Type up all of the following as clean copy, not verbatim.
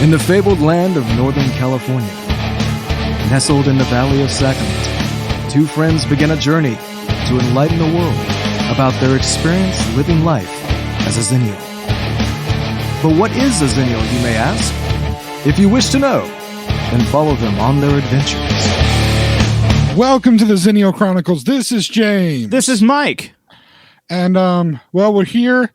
In the fabled land of Northern California, nestled in the Valley of Sacramento, two friends begin a journey to enlighten the world about their experience living life as a Xennial. But what is a Xennial, you may ask? If you wish to know, then follow them on their adventures. Welcome to the Xennial Chronicles. This is James. This is Mike. And, well, we're here.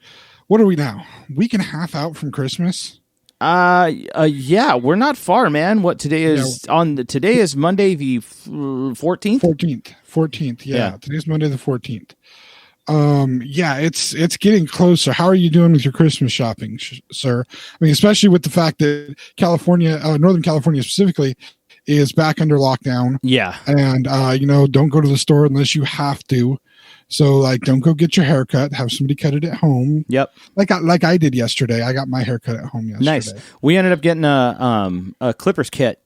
What are we now? Week and a half out from Christmas? Yeah, we're not far, man. What today is today is Monday the 14th? 14th. Yeah. Today's Monday the 14th. Yeah, it's getting closer. How are you doing with your Christmas shopping, sir? I mean, especially with the fact that California, Northern California specifically, is back under lockdown. Yeah. And, don't go to the store unless you have to. So, don't go get your hair cut. Have somebody cut it at home. Yep. Like I did yesterday. I got my hair cut at home yesterday. Nice. We ended up getting a clippers kit.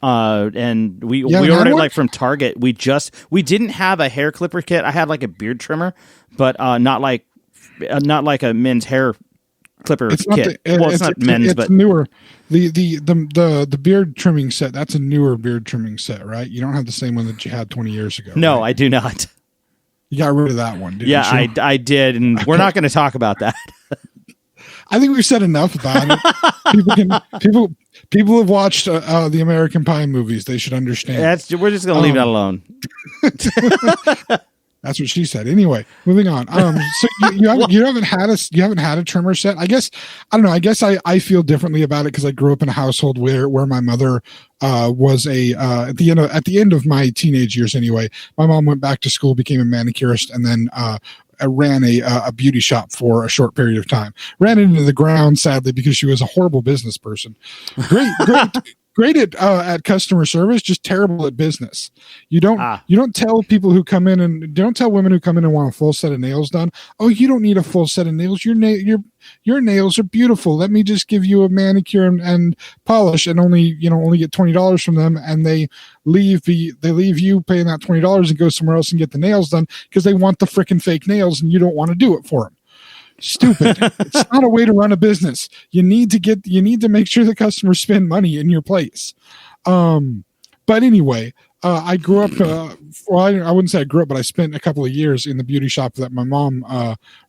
And we ordered it from Target. We didn't have a hair clipper kit. I had a beard trimmer, but not like a men's hair clipper kit. It's not men's, but newer. The beard trimming set. That's a newer beard trimming set, right? You don't have the same one that you had 20 years ago. No, right? I do not. You got rid of that one, didn't you? Yeah, I did, and we're not going to talk about that. I think we've said enough about it. People have watched the American Pie movies. They should understand. We're just going to leave that alone. That's what she said. Anyway, moving on. So you haven't had a trimmer set. I guess I don't know. I guess I feel differently about it because I grew up in a household where my mother was at the end of my teenage years. Anyway, my mom went back to school, became a manicurist, and then ran a beauty shop for a short period of time. Ran it into the ground, sadly, because she was a horrible business person. Great at customer service, just terrible at business. You don't tell people who come in and don't tell women who come in and want a full set of nails done. Oh, you don't need a full set of nails. Your nails are beautiful. Let me just give you a manicure and polish, and only get $20 from them, and they leave you paying that $20 and go somewhere else and get the nails done because they want the freaking fake nails and you don't want to do it for them. Stupid. It's not a way to run a business. You need to make sure the customers spend money in your place. But anyway, I grew up, I wouldn't say I grew up, but I spent a couple of years in the beauty shop that my mom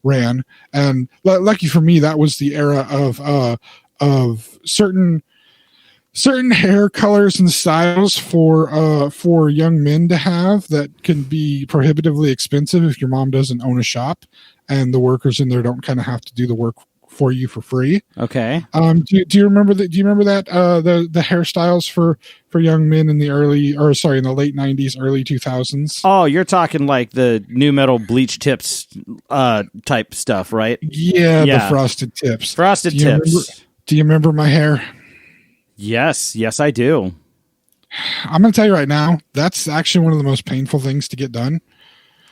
ran. And lucky for me, that was the era of certain hair colors and styles for young men to have that can be prohibitively expensive if your mom doesn't own a shop and the workers in there don't kind of have to do the work for you for free. Okay. Do you remember that? Do you remember that the hairstyles for young men in the late 90s, early 2000s? Oh, you're talking like the new metal bleach tips type stuff, right? Yeah. The frosted tips. Do you remember my hair? Yes, I do. I'm going to tell you right now, that's actually one of the most painful things to get done.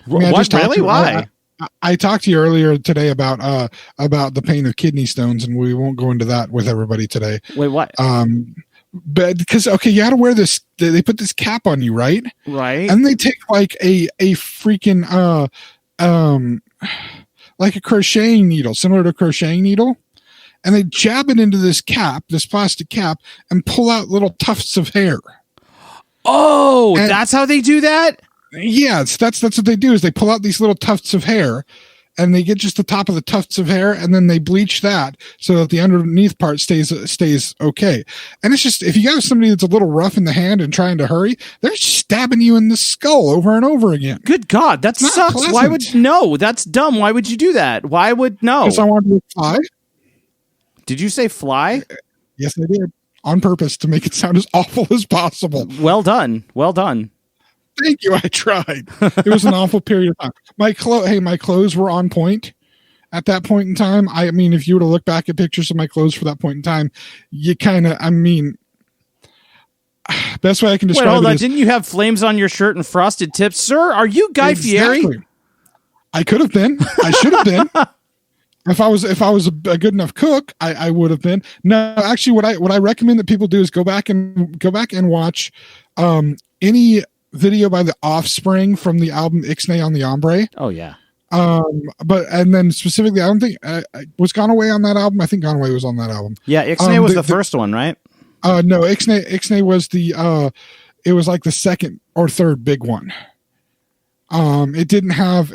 What? Really? Why? I talked to you earlier today about the pain of kidney stones, and we won't go into that with everybody today. Wait, what? But because you got to wear this. They put this cap on you, right? Right. And they take a freaking like a crocheting needle, similar to a crocheting needle, and they jab it into this plastic cap, and pull out little tufts of hair. Oh, and that's how they do that? Yeah, that's what they do is they pull out these little tufts of hair and they get just the top of the tufts of hair and then they bleach that so that the underneath part stays okay. And it's just, if you got somebody that's a little rough in the hand and trying to hurry, they're stabbing you in the skull over and over again. Good God, that sucks. Pleasant. Why would no? That's dumb. Why would you do that? Why would no? Because I wanted to fly. Did you say fly? Yes, I did. On purpose to make it sound as awful as possible. Well done. Thank you. I tried. It was an awful period of time. My clothes were on point at that point in time. I mean, if you were to look back at pictures of my clothes for that point in time, you best way I can describe it. Hold on. Is, didn't you have flames on your shirt and frosted tips, sir? Are you Guy Fieri? I could have been. I should have been. If I was a good enough cook, I would have been. No, actually, what I recommend that people do is go back and watch any video by The Offspring from the album Ixnay on the Ombre. Oh yeah. But and then specifically, I don't think was Gone Away on that album. I think Gone Away was on that album. Yeah, Ixnay was the first one, right? No, Ixnay was the it was like the second or third big one. It didn't have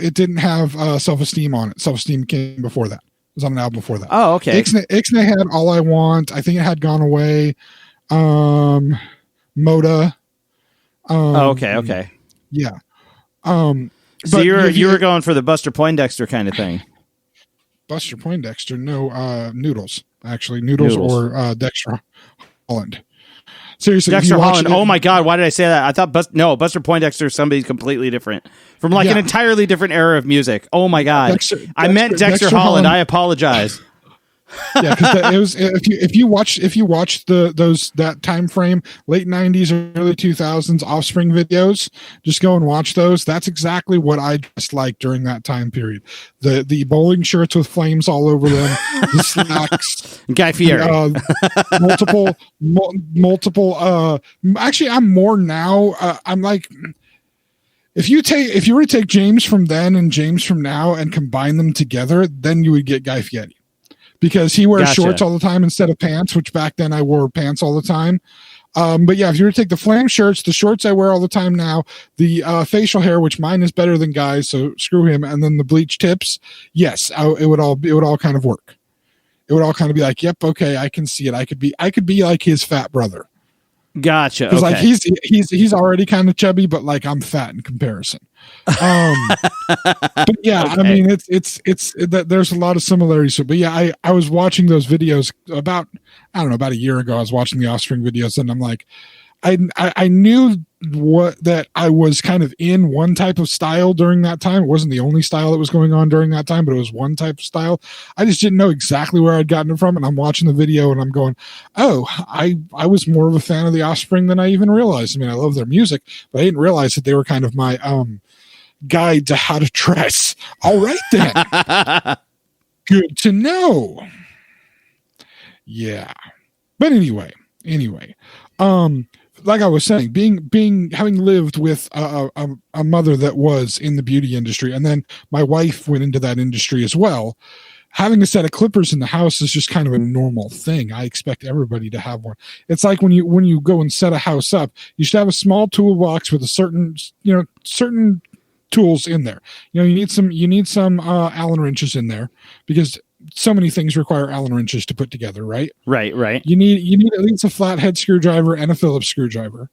Self-Esteem on it. Self-Esteem came before that. It was on an album before that. Oh, okay. Ixnay had All I Want. I think it had Gone Away. Moda. Okay. Yeah. So you were going for the Buster Poindexter kind of thing. Buster Poindexter, no, Noodles, actually. Noodles. Or Dexter Holland. Seriously, Dexter Holland. Oh my God, why did I say that? I thought Buster Poindexter is somebody completely different from like an entirely different era of music. Oh my God, I meant Dexter Holland. I apologize. Yeah, because it was if you watch that time frame, late 90s, early 2000s Offspring videos, just go and watch those. That's exactly what I just liked during that time period. The bowling shirts with flames all over them, the slacks, Guy Fieri, multiple. Actually, I'm more now. I'm like. If you were to take James from then and James from now and combine them together, then you would get Guy Fieri. Because he wears shorts all the time instead of pants, which back then I wore pants all the time. But yeah, if you were to take the flame shirts, the shorts I wear all the time now, the facial hair, which mine is better than guys, so screw him, and then the bleach tips, yes, it would all kind of work. It would all kind of be like, yep, okay, I can see it. I could be like his fat brother. Gotcha. Because like he's already kind of chubby, but like I'm fat in comparison. But yeah, okay. I mean it's there's a lot of similarities. But yeah, I was watching those videos about a year ago. I was watching the Offspring videos, and I'm like, I knew that I was kind of in one type of style during that time. It wasn't the only style that was going on during that time, but it was one type of style. I just didn't know exactly where I'd gotten it from. And I'm watching the video and I'm going, oh, I was more of a fan of the Offspring than I even realized. I mean, I love their music, but I didn't realize that they were kind of my guide to how to dress. All right, then. Good to know. Yeah. But anyway, like I was saying, having lived with a mother that was in the beauty industry, and then my wife went into that industry as well. Having a set of clippers in the house is just kind of a normal thing. I expect everybody to have one. It's like when you go and set a house up, you should have a small toolbox with a certain tools in there. You need some Allen wrenches in there because so many things require Allen wrenches to put together, right? Right. You need at least a flathead screwdriver and a Phillips screwdriver.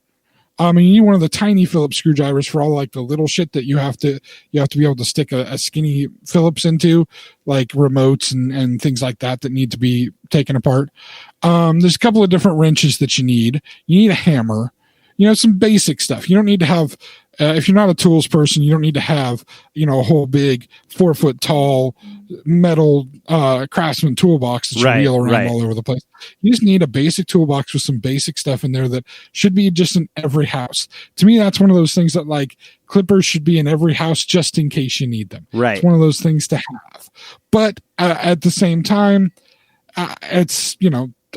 You need one of the tiny Phillips screwdrivers for all like the little shit that you have to be able to stick a skinny Phillips into, like remotes and things like that need to be taken apart. There's a couple of different wrenches that you need. You need a hammer. Some basic stuff. You don't need to have, if you're not a tools person, you don't need to have, a whole big 4 foot tall metal Craftsman toolbox that you wheel around all over the place. You just need a basic toolbox with some basic stuff in there that should be just in every house. To me, that's one of those things that like clippers should be in every house just in case you need them. Right. It's one of those things to have. But at the same time, it's,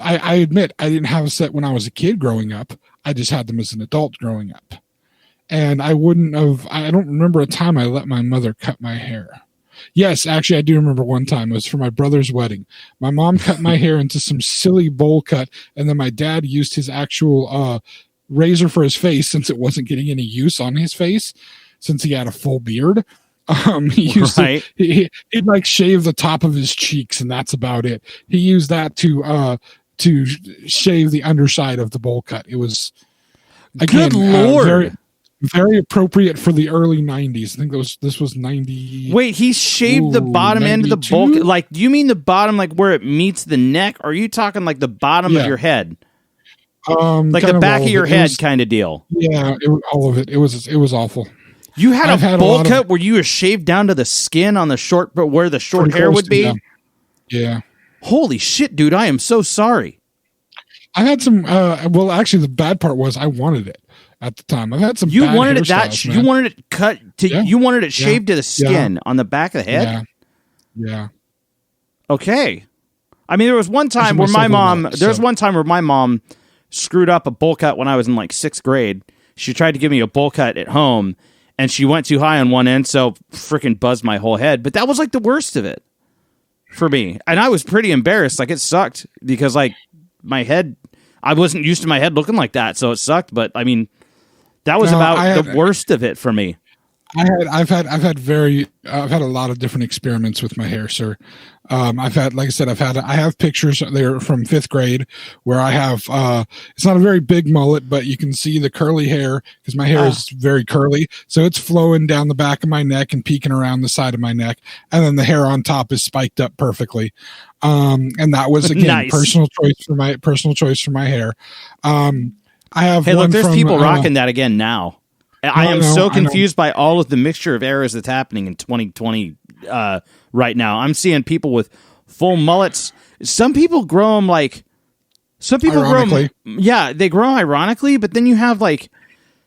I admit I didn't have a set when I was a kid growing up. I just had them as an adult growing up. And I don't remember a time I let my mother cut my hair. Yes, actually, I do remember one time. It was for my brother's wedding. My mom cut my hair into some silly bowl cut, and then my dad used his actual razor for his face since it wasn't getting any use on his face, since he had a full beard. He used he'd like shave the top of his cheeks, and that's about it. He used that to shave the underside of the bowl cut. It was, again, good Lord. Very, very appropriate for the early 90s. I think this was 90. Wait, he shaved the bottom 92? End of the bowl. Like, do you mean the bottom, like where it meets the neck? Or are you talking like the bottom of your head? Like the back of your head kind of deal. Yeah, all of it. It was awful. You had a bowl cut where you were shaved down to the skin on the short, but where the short hair would be? Yeah. Holy shit, dude. I am so sorry. I had some, well, actually the bad part was I wanted it at the time. I've had some you wanted it you wanted it cut to, you wanted it shaved to the skin on the back of the head? Yeah. Okay. I mean, there was one time where my mom screwed up a bowl cut when I was in like 6th grade. She tried to give me a bowl cut at home, and she went too high on one end, so freaking buzzed my whole head. But that was like the worst of it for me, and I was pretty embarrassed. Like, it sucked because like my head, I wasn't used to my head looking like that, so it sucked. But I mean, that was the worst of it for me. I've had a lot of different experiments with my hair, sir. I've had, like I said, I have pictures there from 5th grade where I have, it's not a very big mullet, but you can see the curly hair because my hair is very curly. So it's flowing down the back of my neck and peeking around the side of my neck. And then the hair on top is spiked up perfectly. And that was, again, nice. personal choice for my hair. I have, hey, look, there's people rocking that again now. I am so confused by all of the mixture of eras that's happening in 2020 right now. I'm seeing people with full mullets. Some people grow them they grow them ironically, but then you have like,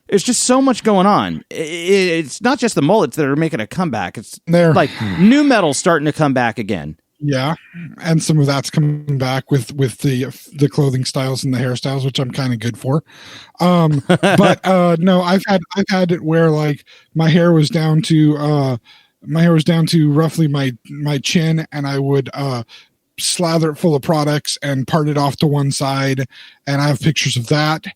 there's just so much going on. It's not just the mullets that are making a comeback. It's like new metal starting to come back again. Yeah, and some of that's coming back with the clothing styles and the hairstyles, which I'm kind of good for. But no, I've had it where like my hair was down to roughly my chin, and I would slather it full of products and part it off to one side, and I have pictures of that.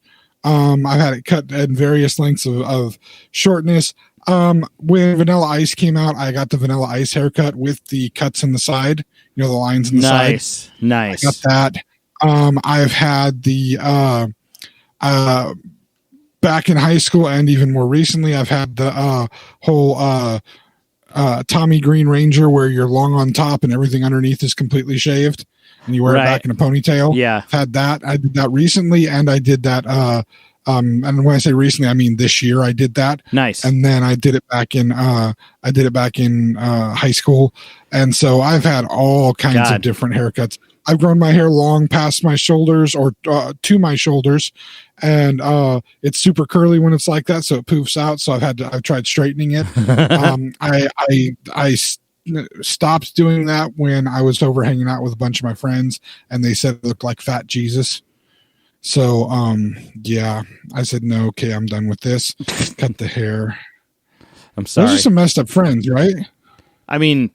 I've had it cut at various lengths of shortness. When Vanilla Ice came out, I got the Vanilla Ice haircut with the cuts in the side, the lines in the side. Nice. I got that. I've had the back in high school and even more recently, I've had the whole Tommy Green Ranger where you're long on top and everything underneath is completely shaved and you wear it back in a ponytail. Yeah. I've had that. I did that recently, and I did that and when I say recently, I mean this year I did that. Nice. And then I did it back in high school. And so I've had all kinds of different haircuts. I've grown my hair long past my shoulders or to my shoulders, and it's super curly when it's like that, so it poofs out. So I've tried straightening it. I stopped doing that when I was over hanging out with a bunch of my friends, and they said it looked like Fat Jesus. So, yeah, I said, no, okay, I'm done with this. Cut the hair. I'm sorry. Those are some messed up friends, right? I mean,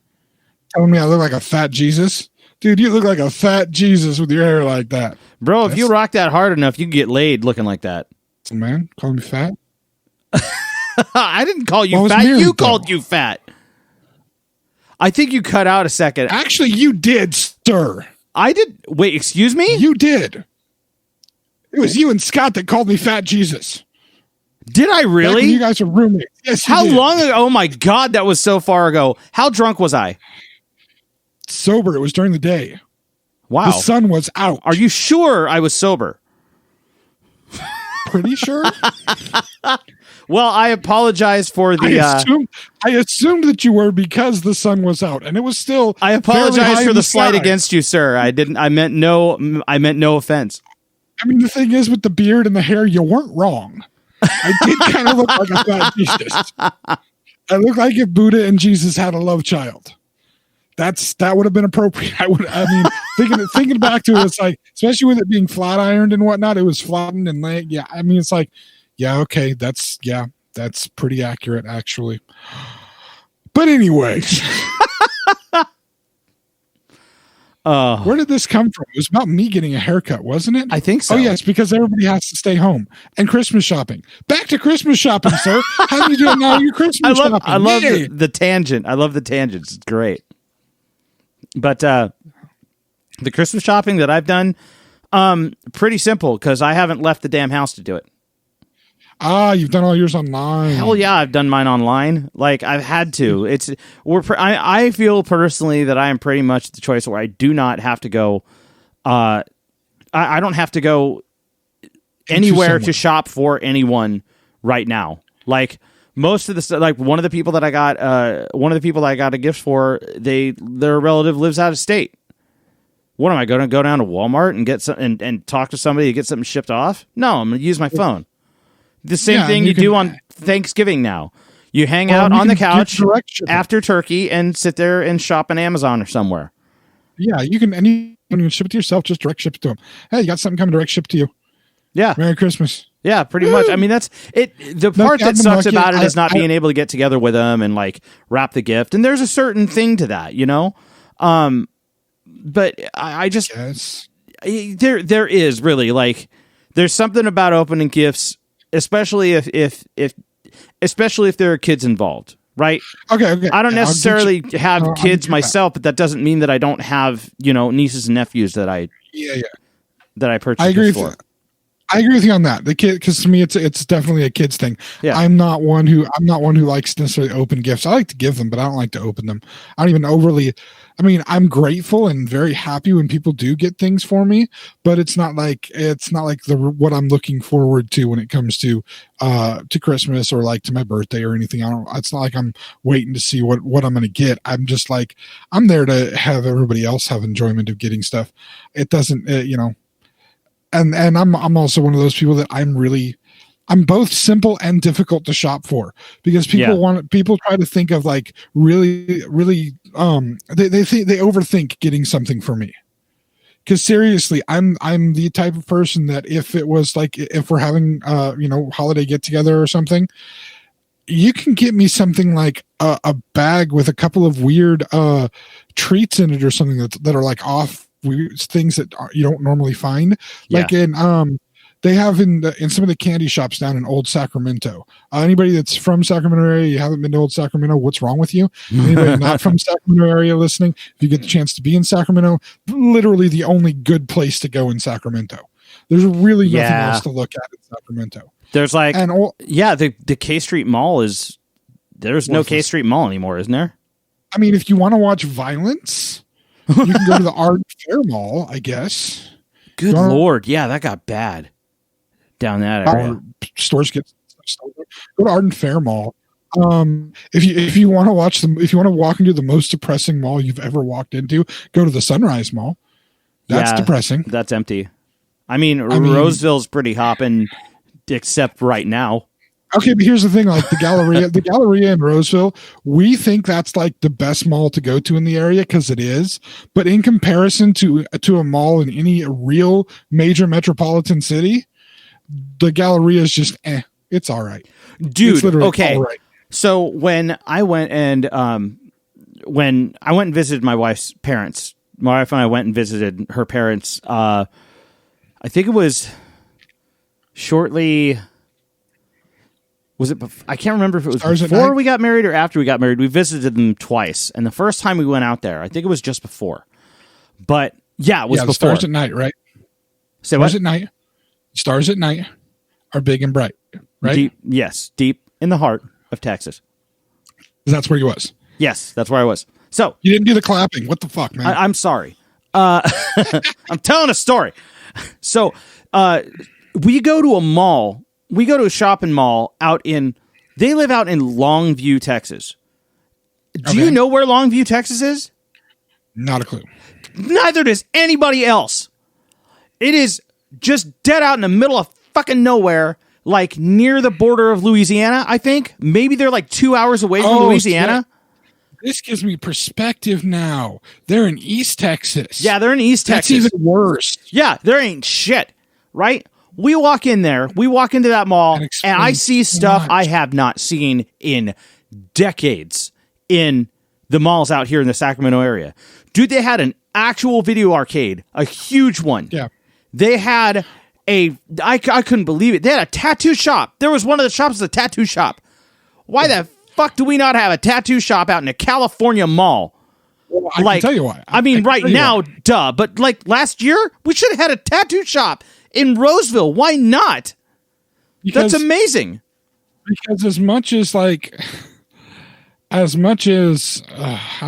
telling me I look like a fat Jesus? Dude, you look like a fat Jesus with your hair like that. Bro, if you rock that hard enough, you can get laid looking like that. Man, calling me fat? I didn't call you fat. You called you fat. I think you cut out a second. Actually, you did, sir. I did. Wait, excuse me? You did. It was you and Scott that called me Fat Jesus. Did I really? Back when you guys are roommates. Yes, you How did. long ago? Oh my God, that was so far ago. How drunk was I? Sober. It was during the day. Wow. The sun was out. Are you sure I was sober? Pretty sure. Well, I apologize for the. I assumed that you were because the sun was out, and it was still. I apologize for the slight against you, sir. I didn't. I meant no offense. I mean, the thing is, with the beard and the hair, you weren't wrong. I did kind of look like a fat Jesus. I look like if Buddha and Jesus had a love child. That would have been appropriate. Thinking back to it, it's like, especially with it being flat ironed and whatnot, it was flattened and laying. Yeah, I mean, it's like, yeah, okay, that's pretty accurate, actually. But anyway. Where did this come from? It was about me getting a haircut, wasn't it? I think so. Oh, yes, because everybody has to stay home. And Christmas shopping. Back to Christmas shopping, sir. How do you do it now? Your Christmas shopping. I love the tangent. I love the tangents. It's great. But the Christmas shopping that I've done, pretty simple because I haven't left the damn house to do it. You've done all yours online. Hell yeah, I've done mine online. Like I've had to. I feel personally that I am pretty much the choice where I do not have to go. I don't have to go anywhere to shop for anyone right now. Like most of the stuff, like one of the people that I got a gift for, their relative lives out of state. What am I going to go down to Walmart and get some and talk to somebody to get something shipped off? No, I'm going to use my phone. The same thing you do on Thanksgiving now. You hang out on the couch after turkey and sit there and shop on Amazon or somewhere. Yeah, you can. And you can ship it to yourself. Just direct ship it to them. Hey, you got something coming direct ship to you. Yeah. Merry Christmas. Yeah, pretty much. I mean, that's it. The part that sucks about it is not being able to get together with them and like wrap the gift. And there's a certain thing to that, but I just there is really like there's something about opening gifts, especially if there are kids involved, right? Okay. I don't necessarily have kids myself, but that doesn't mean that I don't have nieces and nephews that I purchase. I agree for. I agree with you on that. The kid, because to me, it's definitely a kid's thing. Yeah. I'm not one who likes to necessarily open gifts. I like to give them, but I don't like to open them. I don't even overly. I mean, I'm grateful and very happy when people do get things for me, but it's not like what I'm looking forward to when it comes to Christmas or like to my birthday or anything. It's not like I'm waiting to see what I'm going to get. I'm just like I'm there to have everybody else have enjoyment of getting stuff. It doesn't, And I'm also one of those people that I'm both simple and difficult to shop for because people try to think of like really they overthink getting something for me. Because seriously, I'm the type of person that if it was like if we're having holiday get together or something, you can get me something like a bag with a couple of weird treats in it or something that are like off. Weird things that you don't normally find, like in they have in some of the candy shops down in Old Sacramento. Anybody that's from Sacramento area, you haven't been to Old Sacramento, what's wrong with you? Anybody not from Sacramento area listening, if you get the chance to be in Sacramento, literally the only good place to go in Sacramento. There's really nothing else to look at in Sacramento. There's like the K Street Mall there's no K Street Mall anymore, isn't there? I mean, if you want to watch violence, you can go to the Art Fair Mall, I guess. Good Lord. Yeah, that got bad down that area. Stores go to Arden Fair Mall. If you want to walk into the most depressing mall you've ever walked into, go to the Sunrise Mall. That's depressing. That's empty. I mean, Roseville's pretty hopping, except right now. Okay, but here's the thing: like the Galleria in Roseville, we think that's like the best mall to go to in the area because it is. But in comparison to a mall in any real major metropolitan city, the Galleria is just it's all right, dude. Okay, all right. So when I went and visited my wife's parents, my wife and I went and visited her parents. I think it was shortly. Was it? I can't remember if it was before we got married or after we got married. We visited them twice, and the first time we went out there, I think it was just before. But it was before. Stars at night, right? Stars at night. Stars at night are big and bright, right? Deep in the heart of Texas. That's where he was. Yes, that's where I was. So you didn't do the clapping. What the fuck, man? I'm sorry. I'm telling a story. So we go to a mall. We go to a shopping mall they live out in Longview, Texas. Do you know where Longview, Texas is? Not a clue. Neither does anybody else. It is just dead out in the middle of fucking nowhere, like near the border of Louisiana, I think. Maybe they're like 2 hours away from Louisiana. This gives me perspective now. They're in East Texas. Yeah, they're in East Texas. That's even worse. Yeah, there ain't shit, right? We walk in there, we walk into that mall, and I see stuff I have not seen in decades in the malls out here in the Sacramento area. Dude, they had an actual video arcade, a huge one. Yeah. They had I couldn't believe it. They had a tattoo shop. There was one of the shops was a tattoo shop. Why the fuck do we not have a tattoo shop out in a California mall? Well, I can tell you why. I mean, right now, duh. But like last year, we should have had a tattoo shop in Roseville. Why not? That's amazing. Because as much as how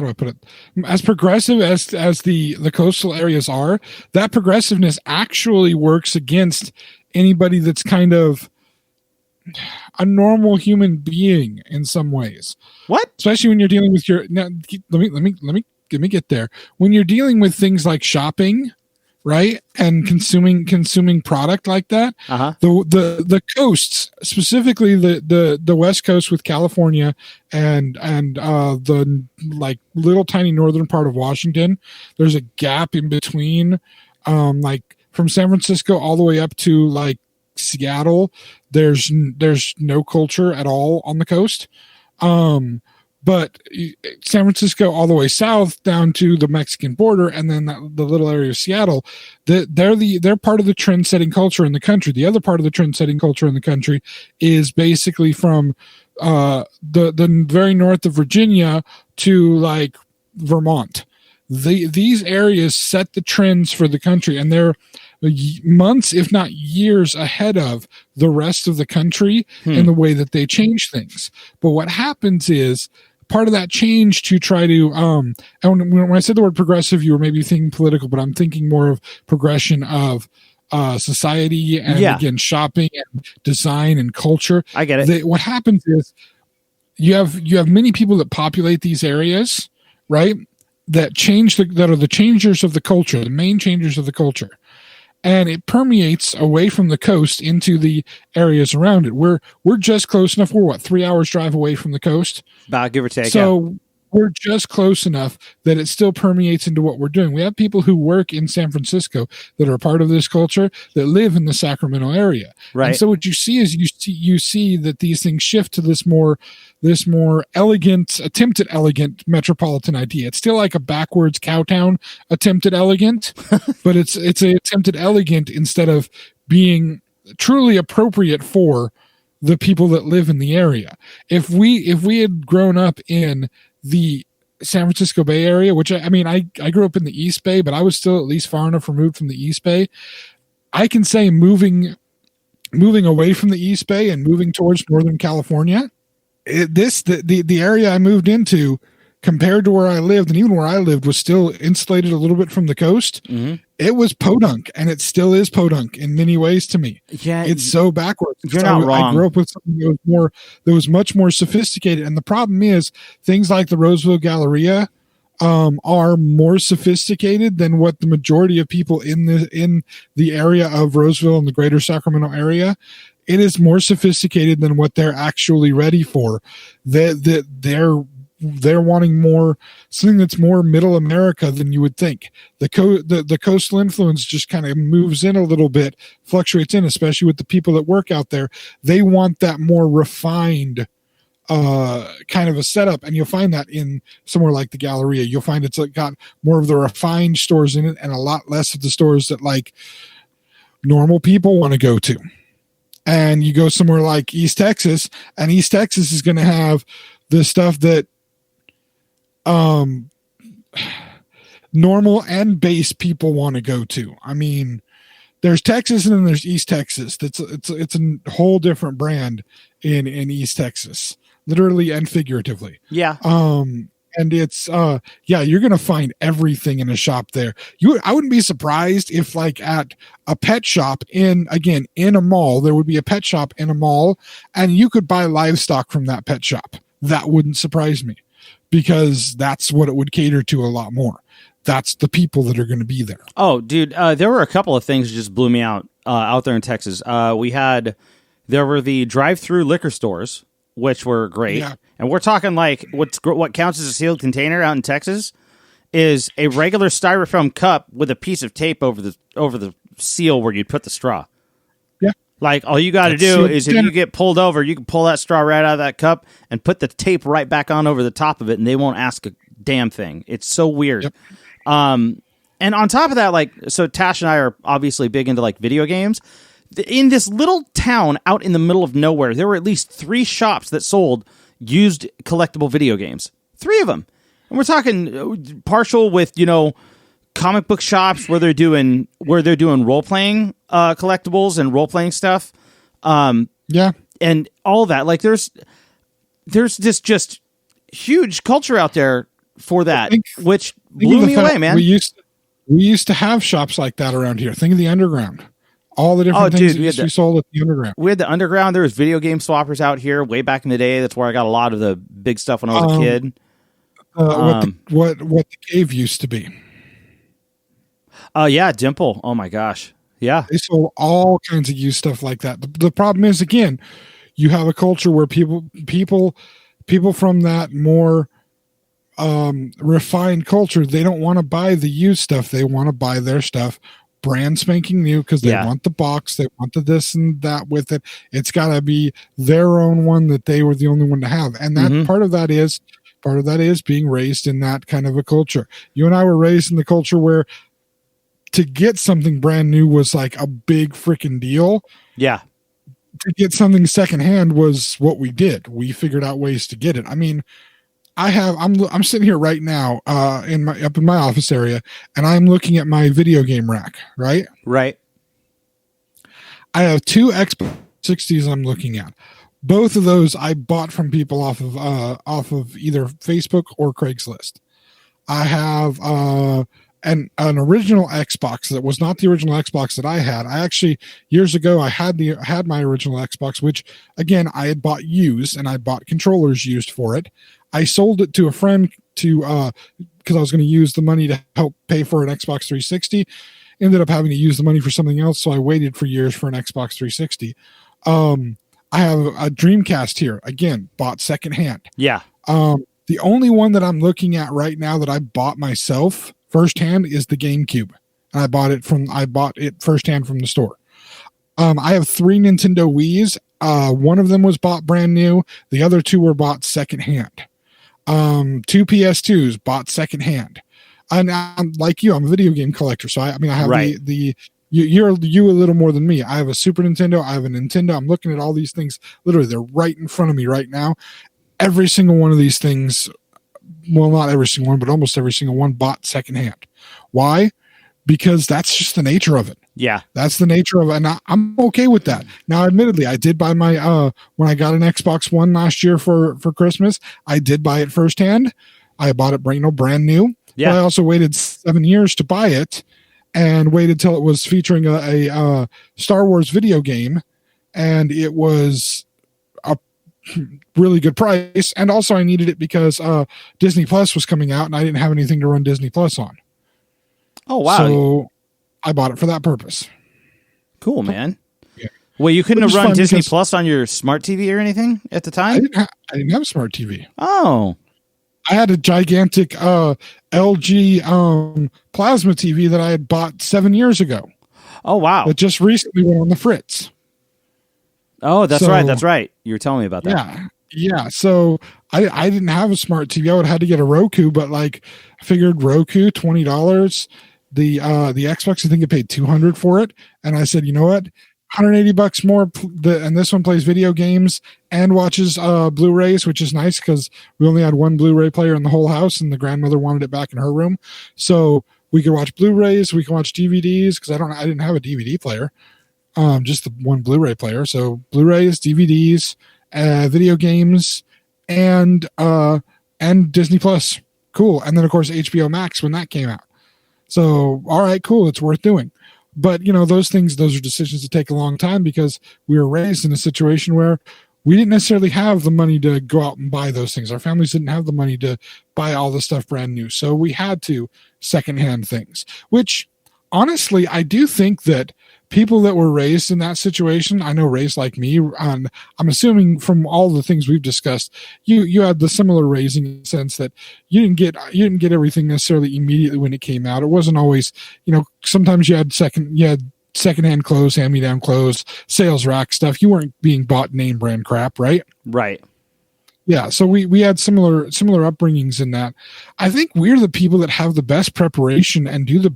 do I put it? As progressive as the coastal areas are, that progressiveness actually works against anybody that's kind of a normal human being in some ways. What? Especially when you're dealing with let me get there. When you're dealing with things like shopping, right, and consuming product like that, the coasts, specifically the West Coast with California and the like little tiny northern part of Washington, there's a gap in between, like from San Francisco all the way up to like like Seattle, there's no culture at all on the coast. But San Francisco all the way south down to the Mexican border, and then the little area of Seattle, they're part of the trend-setting culture in the country. The other part of the trend-setting culture in the country is basically from the very north of Virginia to like Vermont. These areas set the trends for the country, and they're months, if not years, ahead of the rest of the country in the way that they change things. But what happens is part of that change to try to and when I said the word progressive, you were maybe thinking political, but I'm thinking more of progression of society and again shopping and design and culture. I get it. What happens is you have many people that populate these areas, right? That are the changers of the culture, the main changers of the culture. And it permeates away from the coast into the areas around it. We're just close enough. We're 3 hours drive away from the coast? About give or take. So we're just close enough that it still permeates into what we're doing. We have people who work in San Francisco that are a part of this culture that live in the Sacramento area. Right. And so what you see is you see that these things shift to this more attempted elegant metropolitan idea. It's still like a backwards cowtown attempted elegant, but it's a attempted elegant instead of being truly appropriate for the people that live in the area. If we had grown up in the San Francisco Bay Area, which I grew up in the East Bay, but I was still at least far enough removed from the East Bay. I can say moving away from the East Bay and moving towards Northern California, the area I moved into compared to where I lived, and even where I lived was still insulated a little bit from the coast. Mm-hmm. It was podunk, and it still is podunk in many ways to me. Yeah, it's so backwards. You're not wrong. I grew up with something that was much more sophisticated, and the problem is things like the Roseville Galleria are more sophisticated than what the majority of people in the area of Roseville and the greater Sacramento area. It is more sophisticated than what they're actually ready for. They're wanting more, something that's more middle America than you would think. The coastal influence just kind of moves in a little bit, fluctuates in, especially with the people that work out there. They want that more refined kind of a setup, and you'll find that in somewhere like the Galleria. You'll find it's got more of the refined stores in it and a lot less of the stores that like normal people want to go to. And you go somewhere like East Texas, and East Texas is going to have the stuff that normal and base people want to go to. I mean, there's Texas and then there's East Texas. It's a whole different brand in East Texas, literally and figuratively. Yeah. And it's you're gonna find everything in a shop there. I wouldn't be surprised if like at a pet shop in a mall, there would be a pet shop in a mall and you could buy livestock from that pet shop. That wouldn't surprise me, because that's what it would cater to a lot more. That's the people that are going to be there. Oh, dude, there were a couple of things that just blew me out there in Texas. There were the drive-through liquor stores, which were great. Yeah. And we're talking like what counts as a sealed container out in Texas is a regular styrofoam cup with a piece of tape over the seal where you'd put the straw. Yeah. Like all you got to do is if you get pulled over, you can pull that straw right out of that cup and put the tape right back on over the top of it, and they won't ask a damn thing. It's so weird. Yep. And on top of that, like, so Tash and I are obviously big into like video games. In this little town out in the middle of nowhere, there were at least 3 shops that sold used collectible video games. 3 of them. And we're talking partial with, comic book shops where they're doing role-playing collectibles and role-playing stuff. Yeah. And all that. Like there's this just huge culture out there for that, which blew me away, man. We used to have shops like that around here. Think of the underground. All the different things that used to be sold at the underground. We had the underground. There was video game swappers out here way back in the day. That's where I got a lot of the big stuff when I was a kid. What the cave used to be. Yeah, Dimple. Oh my gosh. Yeah. They sold all kinds of used stuff like that. The problem is, again, you have a culture where people from that more refined culture, they don't want to buy the used stuff. They want to buy their stuff brand spanking new because they want the box, they want the this and that with it. It's got to be their own one that they were the only one to have, and that part of that is being raised in that kind of a culture. You and I were raised in the culture where to get something brand new was like a big freaking deal. Yeah. To get something secondhand was what we did. We figured out ways to get it. I mean, I'm sitting here right now up in my office area, and I'm looking at my video game rack, right? Right. I have 2 Xbox 60s I'm looking at. Both of those I bought from people off of either Facebook or Craigslist. I have an original Xbox that was not the original Xbox that I had. I actually, years ago, I had my original Xbox, which again I had bought used, and I bought controllers used for it. I sold it to a friend because I was going to use the money to help pay for an Xbox 360. Ended up having to use the money for something else, so I waited for years for an Xbox 360. I have a Dreamcast here, again, bought secondhand. Yeah. The only one that I'm looking at right now that I bought myself firsthand is the GameCube, and I bought it firsthand from the store. I have 3 Nintendo Wiis. One of them was bought brand new. The other 2 were bought secondhand. 2 PS2s bought secondhand. And I'm like you, I'm a video game collector, so I have you're a little more than me. I have a Super Nintendo. I have a Nintendo. I'm looking at all these things. Literally, they're right in front of me right now. Every single one of these things, well, not every single one, but almost every single one bought secondhand. Why? Because that's just the nature of it. Yeah. That's the nature of it. And I'm okay with that. Now, admittedly, I did buy my, when I got an Xbox One last year for Christmas, I did buy it firsthand. I bought it brand new. Yeah. But I also waited 7 years to buy it and waited till it was featuring a Star Wars video game. And it was a really good price. And also I needed it because Disney Plus was coming out and I didn't have anything to run Disney Plus on. Oh, wow. So I bought it for that purpose. Cool, man. Yeah. Well, you couldn't have run Disney Plus on your smart TV or anything at the time? I didn't have a smart TV. Oh. I had a gigantic LG plasma TV that I had bought 7 years ago. Oh, wow. That just recently went on the fritz. Oh, that's right. That's right. You were telling me about that. Yeah. Yeah. So I didn't have a smart TV. I would have had to get a Roku, but like I figured Roku, $20. The Xbox, I think I paid $200 for it. And I said, you know what? $180 more. And this one plays video games and watches Blu-rays, which is nice because we only had one Blu-ray player in the whole house and the grandmother wanted it back in her room. So we could watch Blu-rays, we can watch DVDs because I didn't have a DVD player. Just the one Blu-ray player. So Blu-rays, DVDs, video games, and Disney Plus. Cool. And then of course HBO Max when that came out. So, all right, cool. It's worth doing. But, those are decisions that take a long time because we were raised in a situation where we didn't necessarily have the money to go out and buy those things. Our families didn't have the money to buy all the stuff brand new. So we had to secondhand things, which honestly, I do think that people that were raised in that situation, I know raised like me, I'm assuming from all the things we've discussed, you had the similar raising in the sense that you didn't get everything necessarily immediately when it came out. It wasn't always, sometimes you had secondhand clothes, hand-me-down clothes, sales rack stuff. You weren't being bought name brand crap, right? Right. Yeah, so we had similar upbringings in that. I think we're the people that have the best preparation and have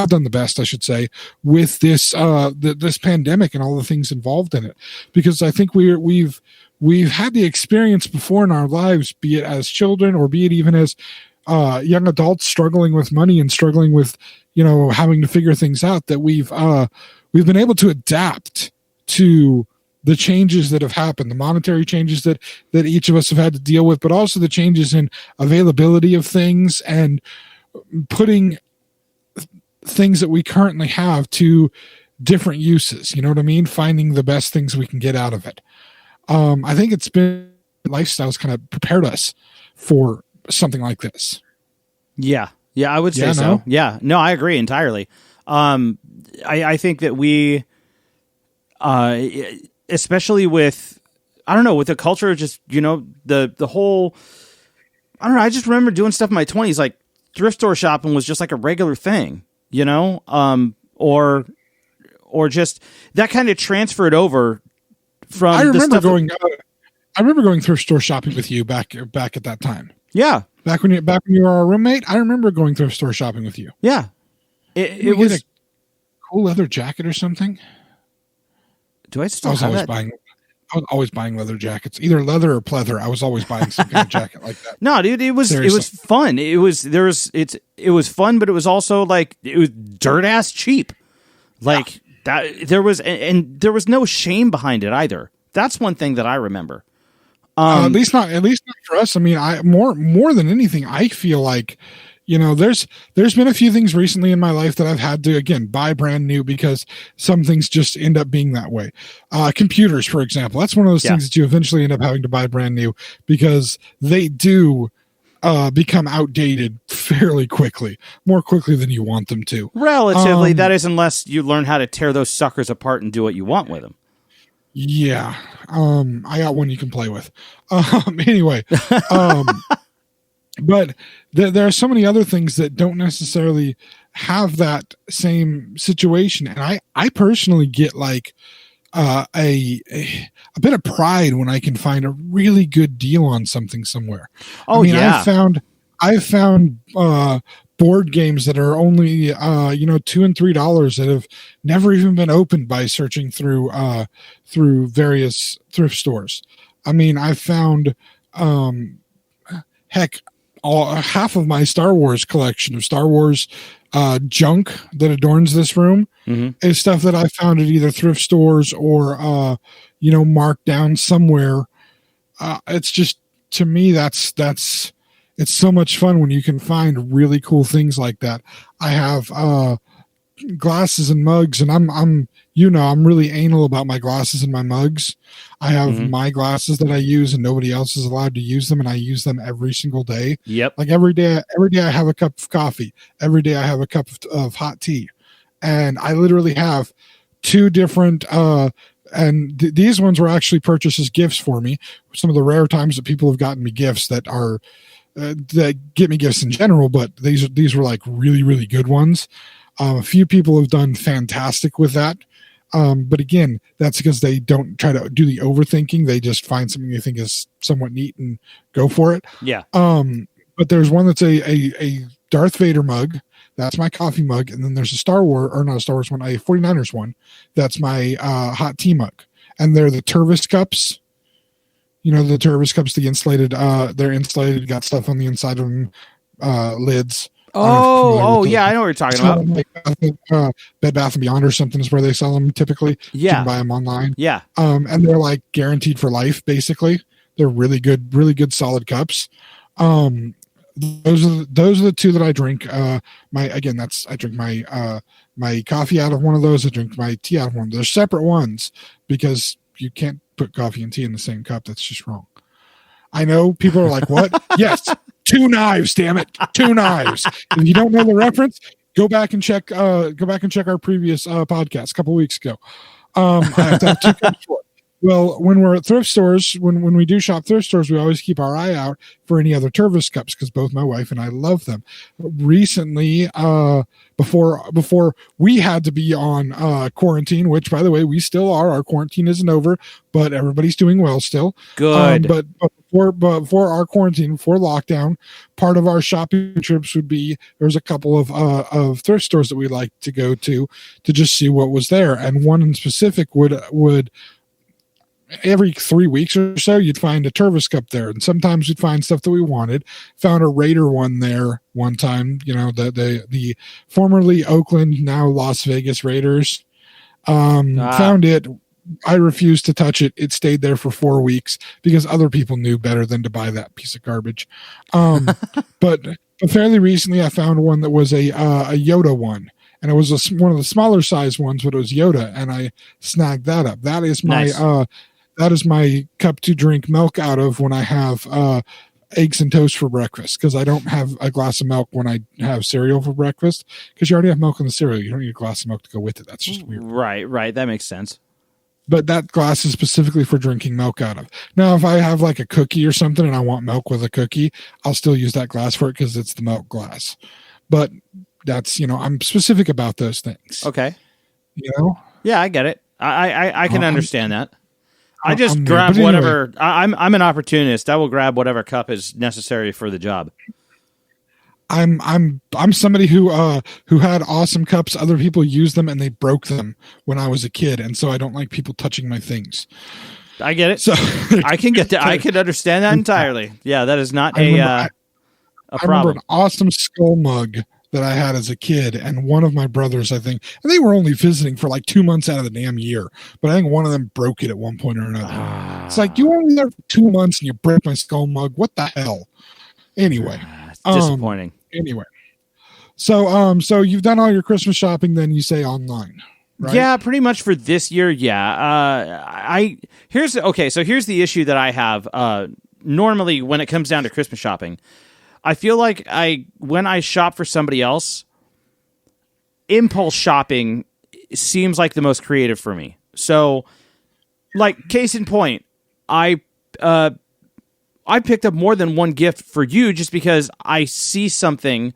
done the best, I should say, with this this pandemic and all the things involved in it. Because I think we've had the experience before in our lives, be it as children or be it even as young adults struggling with money and struggling with having to figure things out, that we've been able to adapt to the changes that have happened, the monetary changes that each of us have had to deal with, but also the changes in availability of things and putting things that we currently have to different uses. You know what I mean? Finding the best things we can get out of it. I think it's been lifestyles kind of prepared us for something like this. Yeah. Yeah, I would say so. No? Yeah. No, I agree entirely. I think that we, especially with, I don't know, with the culture, just, the whole, I don't know, I just remember doing stuff in my 20s, like thrift store shopping was just like a regular thing, or just that kind of transferred over from. I remember going thrift store shopping with you back at that time. Yeah, back when you were our roommate. I remember going thrift store shopping with you. Yeah, it was a cool leather jacket or something. Do I still have that? I was always buying leather jackets, either leather or pleather. I was always buying some kind of jacket like that. No, dude, it was fun. It was fun, but it was also like it was dirt ass cheap. Like that, there was no shame behind it either. That's one thing that I remember. At least not for us. I mean, more than anything, I feel like, there's been a few things recently in my life that I've had to, again, buy brand new because some things just end up being that way. Computers, for example, that's one of those things that you eventually end up having to buy brand new because they do become outdated fairly quickly, more quickly than you want them to. Relatively, that is, unless you learn how to tear those suckers apart and do what you want with them. Yeah. I got one you can play with. Anyway, but there are so many other things that don't necessarily have that same situation. And I personally get like a bit of pride when I can find a really good deal on something somewhere. Oh, I've found board games that are only $2 and $3 that have never even been opened by searching through various thrift stores. I mean, I've found half of my Star Wars collection of Star Wars junk that adorns this room is stuff that I found at either thrift stores or marked down somewhere. It's just, to me, that's it's so much fun when you can find really cool things like that. I have glasses and mugs, and I'm really anal about my glasses and my mugs. I have my glasses that I use, and nobody else is allowed to use them, and I use them every single day. Yep. Like every day I have a cup of coffee. Every day I have a cup of hot tea, and I literally have two different. These ones were actually purchased as gifts for me. Some of the rare times that people have gotten me gifts that are. That get me gifts in general, but these were like really, really good ones. A few people have done fantastic with that. But again, that's because they don't try to do the overthinking. They just find something they think is somewhat neat and go for it. Yeah. But there's one that's a Darth Vader mug. That's my coffee mug. And then there's a a 49ers one. That's my hot tea mug. And they're the Tervis cups. The Tervis cups, the insulated, they're insulated, got stuff on the inside of them, lids. Yeah, I know what you're talking about. Like Bed Bath & Beyond or something is where they sell them typically. Yeah. You can buy them online. Yeah. And they're like guaranteed for life, basically. They're really good, solid cups. Those are the two that I drink. I drink my coffee out of one of those. I drink my tea out of one. They're separate ones because you can't put coffee and tea in the same cup. That's just wrong. I know people are like, what? Yes, 2 knives, damn it, 2 knives. If you don't know the reference, go back and check our previous podcast a couple weeks ago. I have to have 2 cups for it. Well, when we're at thrift stores, when we do shop thrift stores, we always keep our eye out for any other Tervis cups because both my wife and I love them. Recently, before we had to be on quarantine, which, by the way, we still are. Our quarantine isn't over, but everybody's doing well still. Good. But before our quarantine, before lockdown, part of our shopping trips would be there's a couple of thrift stores that we like to go to just see what was there, and one in specific would every 3 weeks or so, you'd find a Tervis cup there. And sometimes we'd find stuff that we wanted. Found a Raider one there one time, the formerly Oakland, now Las Vegas Raiders. Found it. I refused to touch it. It stayed there for 4 weeks because other people knew better than to buy that piece of garbage. But fairly recently, I found one that was a Yoda one. And it was one of the smaller size ones, but it was Yoda, and I snagged that up. That is my nice. That is my cup to drink milk out of when I have eggs and toast for breakfast, because I don't have a glass of milk when I have cereal for breakfast, because you already have milk in the cereal. You don't need a glass of milk to go with it. That's just weird. Right. That makes sense. But that glass is specifically for drinking milk out of. Now, if I have like a cookie or something and I want milk with a cookie, I'll still use that glass for it because it's the milk glass. But That's, I'm specific about those things. Okay. You know? Yeah, I get it. I can understand that. I just I'm grab weird. But whatever. anyway. I'm an opportunist. I will grab whatever cup is necessary for the job. I'm somebody who had awesome cups. Other people used them and they broke them when I was a kid, and so I don't like people touching my things. I get it. So I can get that. I can understand that entirely. Yeah, that is not a problem. I remember an awesome skull mug that I had as a kid, and one of my brothers, I think, and they were only visiting for like 2 months out of the damn year, but I think one of them broke it at one point or another. It's like, you were only there for 2 months and you break my skull mug. What the hell? Anyway, disappointing. Anyway, so you've done all your Christmas shopping, then you say online, right? Yeah, pretty much for this year. Yeah. Here's the issue that I have. Normally, when it comes down to Christmas shopping, I feel like when I shop for somebody else, impulse shopping seems like the most creative for me. So, like, case in point, I picked up more than one gift for you just because I see something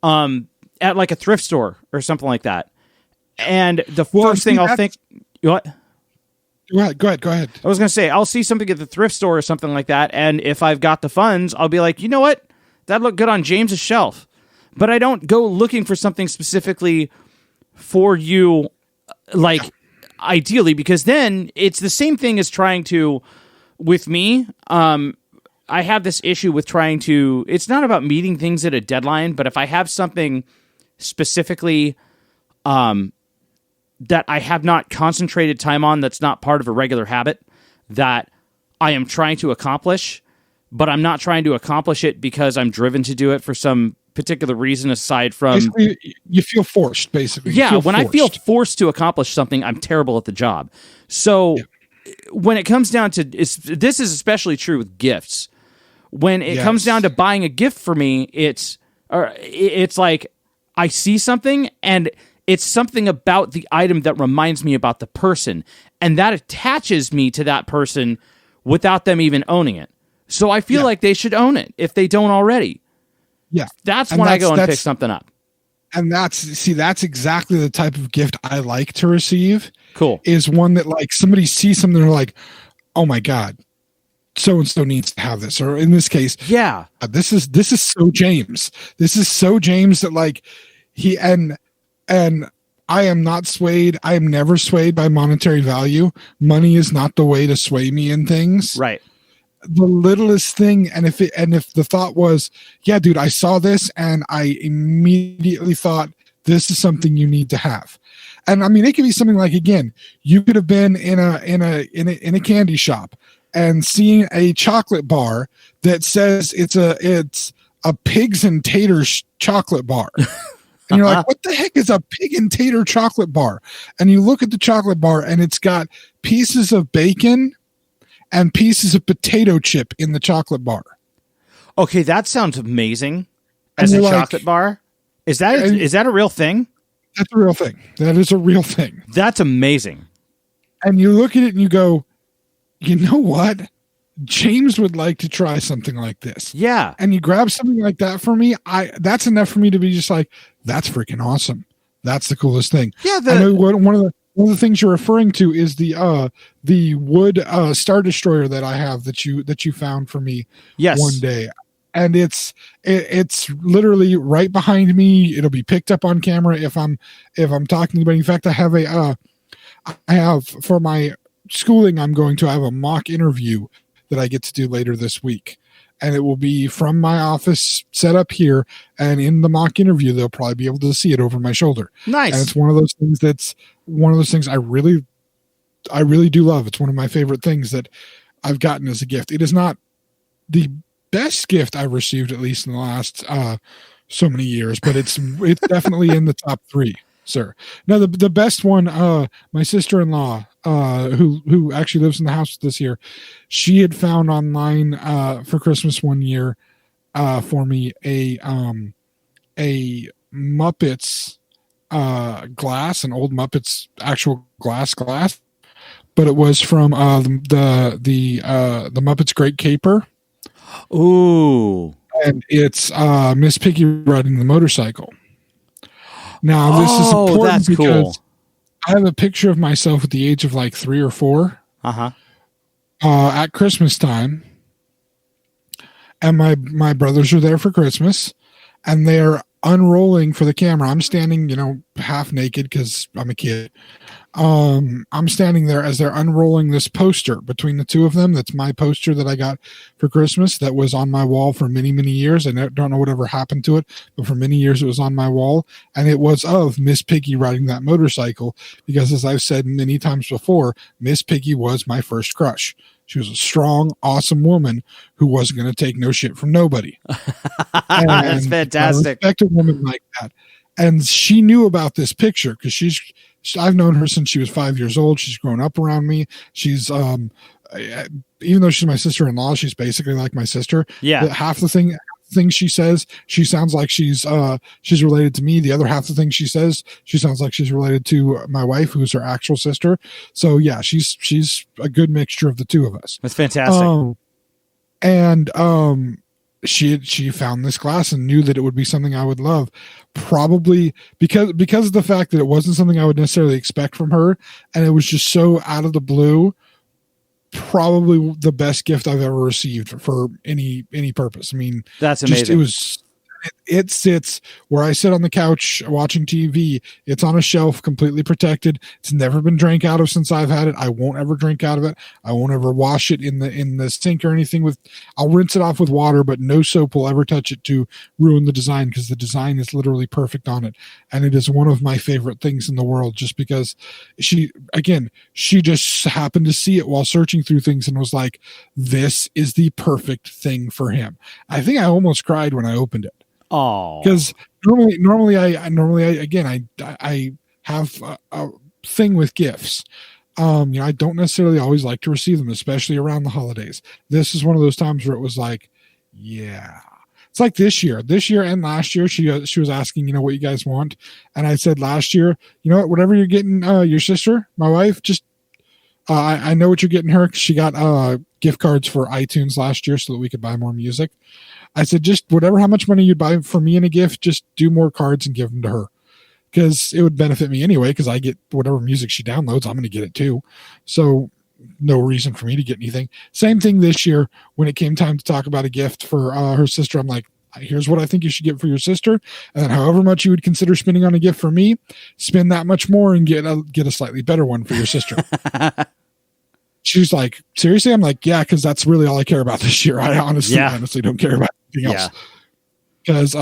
at like a thrift store or something like that. And the first thing I'll think... What? Go ahead. I was going to say, I'll see something at the thrift store or something like that, and if I've got the funds, I'll be like, you know what? That looked good on James's shelf. But I don't go looking for something specifically for you, like, ideally, because then it's the same thing as trying to, with me, I have this issue with trying to, it's not about meeting things at a deadline, but if I have something specifically that I have not concentrated time on, that's not part of a regular habit that I am trying to accomplish, but I'm not trying to accomplish it because I'm driven to do it for some particular reason aside from... Basically, you feel forced, basically. Yeah, when I feel forced to accomplish something, I'm terrible at the job. So when it comes down to... this is especially true with gifts. When it comes down to buying a gift for me, it's like I see something and it's something about the item that reminds me about the person, and that attaches me to that person without them even owning it. So I feel like they should own it if they don't already. Yeah. That's when I go and pick something up. And that's exactly the type of gift I like to receive. Cool. Is one that, like, somebody sees something, they're like, oh my God, so-and-so needs to have this. Or in this case, this is so James. This is so James that, like, he, and I am not swayed. I am never swayed by monetary value. Money is not the way to sway me in things. Right. The littlest thing, and if the thought was, yeah, dude, I saw this and I immediately thought this is something you need to have. And I mean, it could be something like, again, you could have been in a candy shop and seeing a chocolate bar that says it's a pigs and taters chocolate bar. And you're like, what the heck is a pig and tater chocolate bar? And you look at the chocolate bar and it's got pieces of bacon and pieces of potato chip in the chocolate bar. Okay, that sounds amazing. As a chocolate bar? Is that a real thing? That's a real thing. That is a real thing. That's amazing. And you look at it and you go, you know what? James would like to try something like this. Yeah. And you grab something like that for me, that's enough for me to be just like, that's freaking awesome. That's the coolest thing. Yeah, I know one of the things you're referring to is the wood Star Destroyer that I have that you found for me one day. And it's literally right behind me. It'll be picked up on camera if I'm talking to anybody. In fact, I have for my schooling I have a mock interview that I get to do later this week. And it will be from my office set up here. And in the mock interview, they'll probably be able to see it over my shoulder. Nice. And it's one of those things I really do love. It's one of my favorite things that I've gotten as a gift. It is not the best gift I've received, at least in the last so many years, but it's definitely in the top 3, sir. Now, the best one, my sister-in-law, who actually lives in the house this year, she had found online for Christmas one year for me a Muppets glass, an old Muppets actual glass, but it was from the Muppets Great Caper. Ooh. And it's Miss Piggy riding the motorcycle. Now, this is important that's because cool. I have a picture of myself at the age of like 3 or 4 at Christmas time. And my brothers are there for Christmas, and they're unrolling for the camera. I'm standing, half naked because I'm a kid. I'm standing there as they're unrolling this poster between the two of them. That's my poster that I got for Christmas that was on my wall for many, many years. I don't know whatever happened to it, but for many years it was on my wall. And it was of Miss Piggy riding that motorcycle because, as I've said many times before, Miss Piggy was my first crush. She was a strong, awesome woman who wasn't going to take no shit from nobody. That's fantastic. I respect a woman like that. And she knew about this picture because I've known her since she was 5 years old. She's grown up around me. She's, even though she's my sister-in-law, she's basically like my sister. Yeah. Half the things she says, she sounds like she's related to me. The other half the things she says, she sounds like she's related to my wife, who's her actual sister. So yeah, she's a good mixture of the two of us. That's fantastic. She found this glass and knew that it would be something I would love, probably because of the fact that it wasn't something I would necessarily expect from her, and it was just so out of the blue. Probably the best gift I've ever received for any purpose. I mean, that's amazing. It sits where I sit on the couch watching TV. It's on a shelf, completely protected. It's never been drank out of since I've had it. I won't ever drink out of it. I won't ever wash it in the sink or anything. I'll rinse it off with water, but no soap will ever touch it to ruin the design, because the design is literally perfect on it. And it is one of my favorite things in the world, just because she just happened to see it while searching through things and was like, this is the perfect thing for him. I think I almost cried when I opened it. Oh, because normally I have a thing with gifts. I don't necessarily always like to receive them, especially around the holidays. This is one of those times where it was like, yeah. It's like this year and last year, she was asking, what you guys want. And I said last year, whatever you're getting your sister, my wife, just, I know what you're getting her. 'Cause she got gift cards for iTunes last year so that we could buy more music. I said, just how much money you'd buy for me in a gift, just do more cards and give them to her, because it would benefit me anyway, because I get whatever music she downloads, I'm going to get it too. So no reason for me to get anything. Same thing this year when it came time to talk about a gift for her sister. I'm like, here's what I think you should get for your sister. And then however much you would consider spending on a gift for me, spend that much more and get a slightly better one for your sister. She's like, seriously? I'm like, yeah, because that's really all I care about this year. I honestly don't care about anything else. Because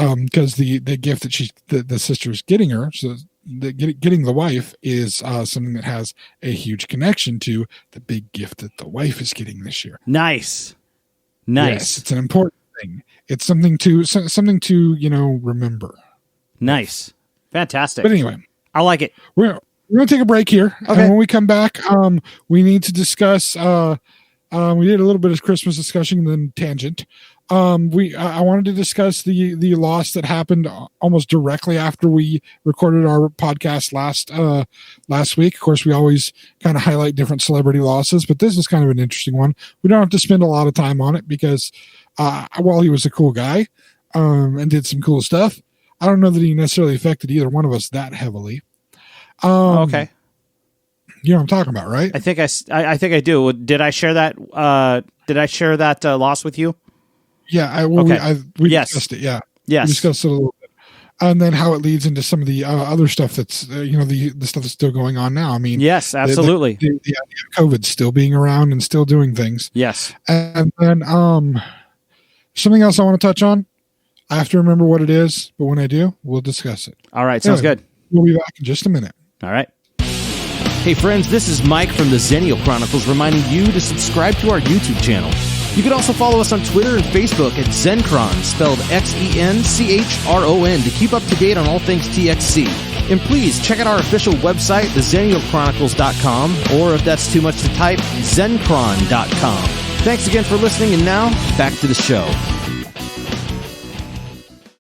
the gift that the sister's getting her, so getting the wife, is something that has a huge connection to the big gift that the wife is getting this year. Nice. Yes, it's an important thing. It's something to remember. Nice, fantastic. But anyway, I like it. We're going to take a break here. Okay. And when we come back, we need to discuss, we did a little bit of Christmas discussion, then tangent. I wanted to discuss the loss that happened almost directly after we recorded our podcast last week. Of course, we always kind of highlight different celebrity losses, but this is kind of an interesting one. We don't have to spend a lot of time on it because, while he was a cool guy, and did some cool stuff, I don't know that he necessarily affected either one of us that heavily. Okay. You know what I'm talking about, right? I think I do. Did I share that? Loss with you? Yeah. We discussed it. Yeah. Yes. We discussed it a little bit, and then how it leads into some of the other stuff that's the stuff that's still going on now. I mean, yes, absolutely. The idea of COVID still being around and still doing things. Yes. And then something else I want to touch on. I have to remember what it is, but when I do, we'll discuss it. All right. Sounds good. We'll be back in just a minute. All right. Hey friends, this is Mike from the Xennial Chronicles reminding you to subscribe to our YouTube channel. You can also follow us on Twitter and Facebook at Xenchron, spelled Xenchron, to keep up to date on all things TXC. And please check out our official website, theXennialChronicles.com, or if that's too much to type, Xenchron.com. Thanks again for listening, and now, back to the show.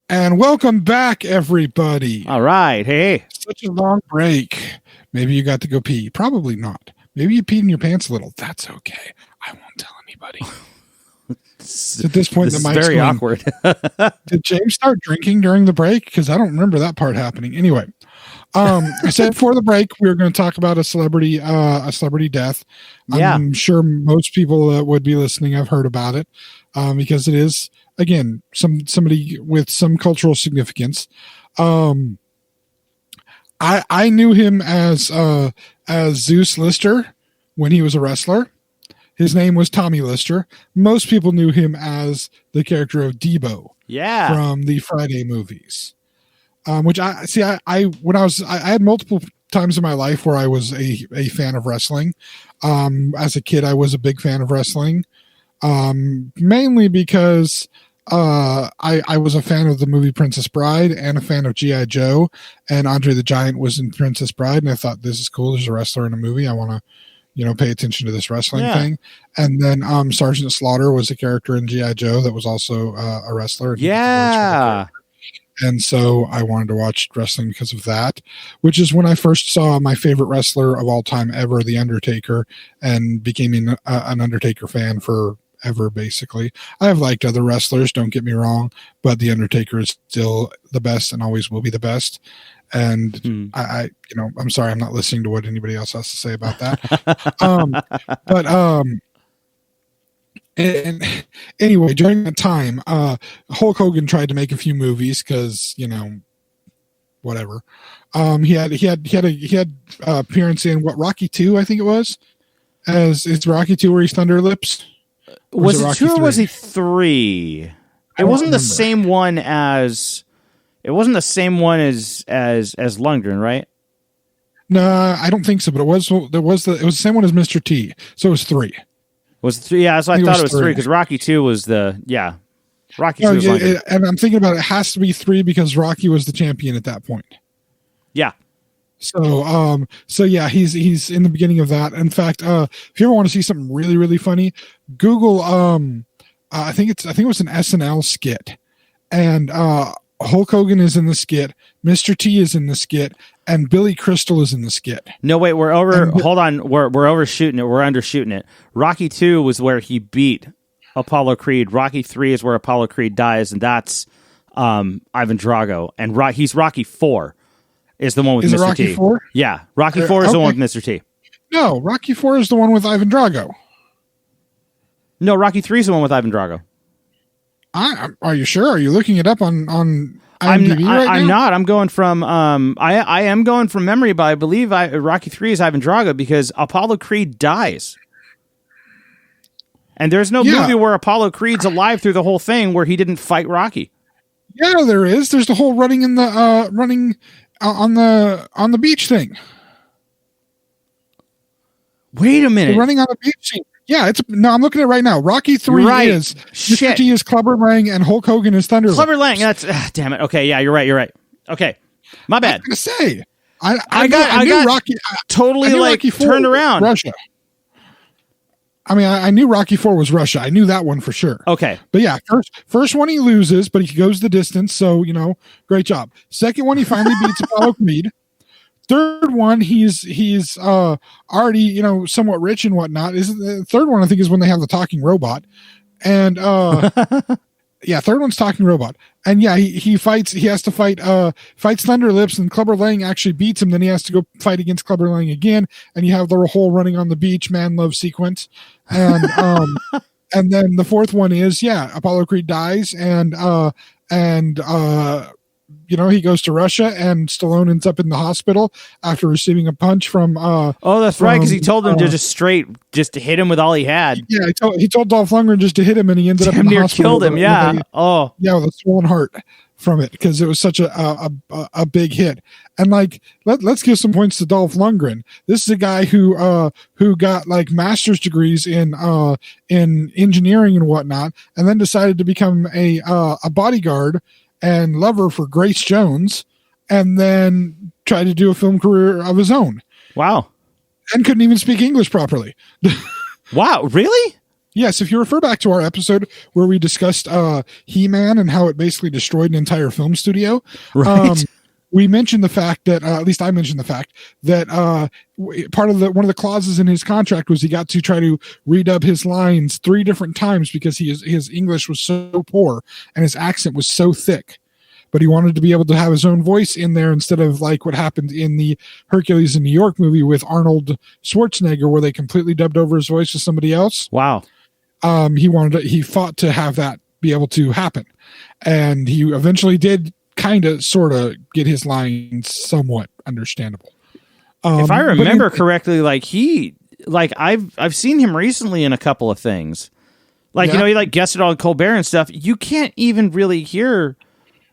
And welcome back, everybody. All right. Hey. Such a long break. Maybe you got to go pee. Probably not. Maybe you peed in your pants a little. That's okay. I won't tell anybody. At this point, this is very awkward. Did James start drinking during the break? Because I don't remember that part happening. Anyway, I said for the break we were going to talk about a celebrity death. Yeah. I'm sure most people that would be listening have heard about it, because it is, again, somebody with some cultural significance. I knew him as Zeus Lister when he was a wrestler. His name was Tommy Lister. Most people knew him as the character of Debo. Yeah. From the Friday movies. Which I had multiple times in my life where I was a fan of wrestling. As a kid, I was a big fan of wrestling. Mainly because I was a fan of the movie Princess Bride and a fan of G.I. Joe, and Andre the Giant was in Princess Bride, and I thought, this is cool. There's a wrestler in a movie. I want to, pay attention to this wrestling thing. And then Sergeant Slaughter was a character in G.I. Joe that was also a wrestler. Yeah. And so I wanted to watch wrestling because of that, which is when I first saw my favorite wrestler of all time ever, The Undertaker, and became an Undertaker fan forever, basically. I have liked other wrestlers, don't get me wrong, but The Undertaker is still the best and always will be the best. And I'm sorry, I'm not listening to what anybody else has to say about that. And anyway, during that time, Hulk Hogan tried to make a few movies because, whatever. He had appearance in Rocky 2, I think it was. It's Rocky 2 where he's Thunder Lips. Was it 2 or was he 3? It wasn't the same one as. It wasn't the same one as Lundgren, right? No, I don't think so. But it was the same one as Mr. T. So it was 3. Was it 3? Yeah, so I thought it was 3 because Rocky 2 was Rocky 2 was Lundgren. And I'm thinking about it has to be 3 because Rocky was the champion at that point. Yeah. So yeah, he's in the beginning of that. In fact, if you ever want to see something really, really funny, Google I think it was an SNL skit, and Hulk Hogan is in the skit, Mr. T is in the skit, and Billy Crystal is in the skit. No, wait, hold on, we're overshooting it. We're undershooting it. Rocky 2 was where he beat Apollo Creed. Rocky 3 is where Apollo Creed dies, and that's Ivan Drago. And he's Rocky 4 is the one with Mr. T. Rocky 4? Yeah, Rocky 4 is the one with Mr. T. No, Rocky 4 is the one with Ivan Drago. No, Rocky 3 is the one with Ivan Drago. Are you sure? Are you looking it up on IMDb right now? I'm not. I'm going from I am going from memory, but I believe Rocky 3 is Ivan Drago because Apollo Creed dies. And there's no movie where Apollo Creed's alive through the whole thing where he didn't fight Rocky. Yeah, there is. There's the whole running on the beach thing. Wait a minute. The running on the beach scene. Yeah, I'm looking at it right now. Rocky 3 is Mr. T is Clubber Lang and Hulk Hogan is Thunder. Clubber Lang, that's damn it. Okay, yeah, you're right. Okay. My bad. I was gonna say I got Rocky totally Rocky turned around. Russia. I mean, I knew Rocky 4 was Russia. I knew that one for sure. Okay. But yeah, first one he loses, but he goes the distance, so great job. Second one he finally beats Apollo Creed. Third one, he's already somewhat rich and whatnot. Is the third one? I think is when they have the talking robot, and yeah, third one's talking robot, and yeah, he fights. He has to fights Thunder Lips, and Clubber Lang actually beats him. Then he has to go fight against Clubber Lang again, and you have the whole running on the beach man love sequence, and and then the fourth one is Apollo Creed dies, and he goes to Russia, and Stallone ends up in the hospital after receiving a punch from. That's right, because he told him to just to hit him with all he had. Yeah, he told Dolph Lundgren just to hit him, and he ended up in the hospital. Killed him. With a swollen heart from it because it was such a big hit. And let's give some points to Dolph Lundgren. This is a guy who got master's degrees in engineering and whatnot, and then decided to become a bodyguard and lover for Grace Jones, and then tried to do a film career of his own. Wow. And couldn't even speak English properly. Wow, really? Yes, if you refer back to our episode where we discussed He-Man and how it basically destroyed an entire film studio, right. We mentioned the fact that, at least I mentioned the fact that one of the clauses in his contract was he got to try to redub his lines 3 different times because his English was so poor and his accent was so thick. but he wanted to be able to have his own voice in there instead of like what happened in the Hercules in New York movie with Arnold Schwarzenegger, where they completely dubbed over his voice with somebody else. Wow. He fought to have that be able to happen, and he eventually did kind of sort of get his lines somewhat understandable. If I remember correctly, I've seen him recently in a couple of things. He like guested on Colbert and stuff. You can't even really hear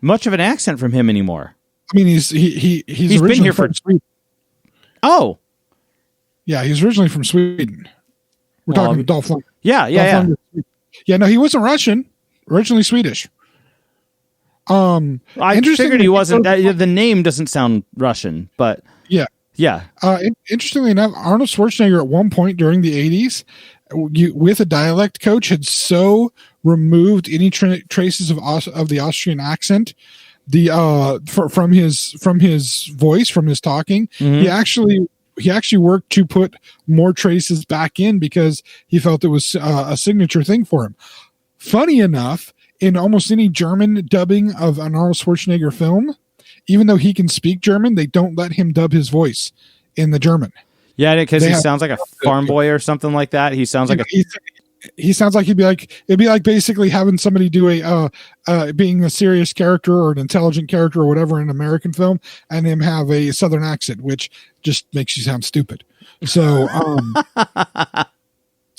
much of an accent from him anymore. I mean, he's been here for Sweden. Oh, yeah, he's originally from Sweden. We're talking Dolph Lundgren. Yeah. Yeah, no, he wasn't Russian. Originally Swedish. I figured he wasn't. The name doesn't sound Russian, but yeah. Interestingly enough, Arnold Schwarzenegger at one point during the 80s, with a dialect coach, had so removed any traces of the Austrian accent, from his voice, from his talking. Mm-hmm. He actually worked to put more traces back in because he felt it was a signature thing for him. Funny enough, in almost any German dubbing of an Arnold Schwarzenegger film, even though he can speak German, they don't let him dub his voice in the German. Yeah, because he sounds like a farm boy or something like that. He sounds like he sounds like it'd be like basically having somebody do being a serious character or an intelligent character or whatever in an American film, and him have a Southern accent, which just makes you sound stupid. So,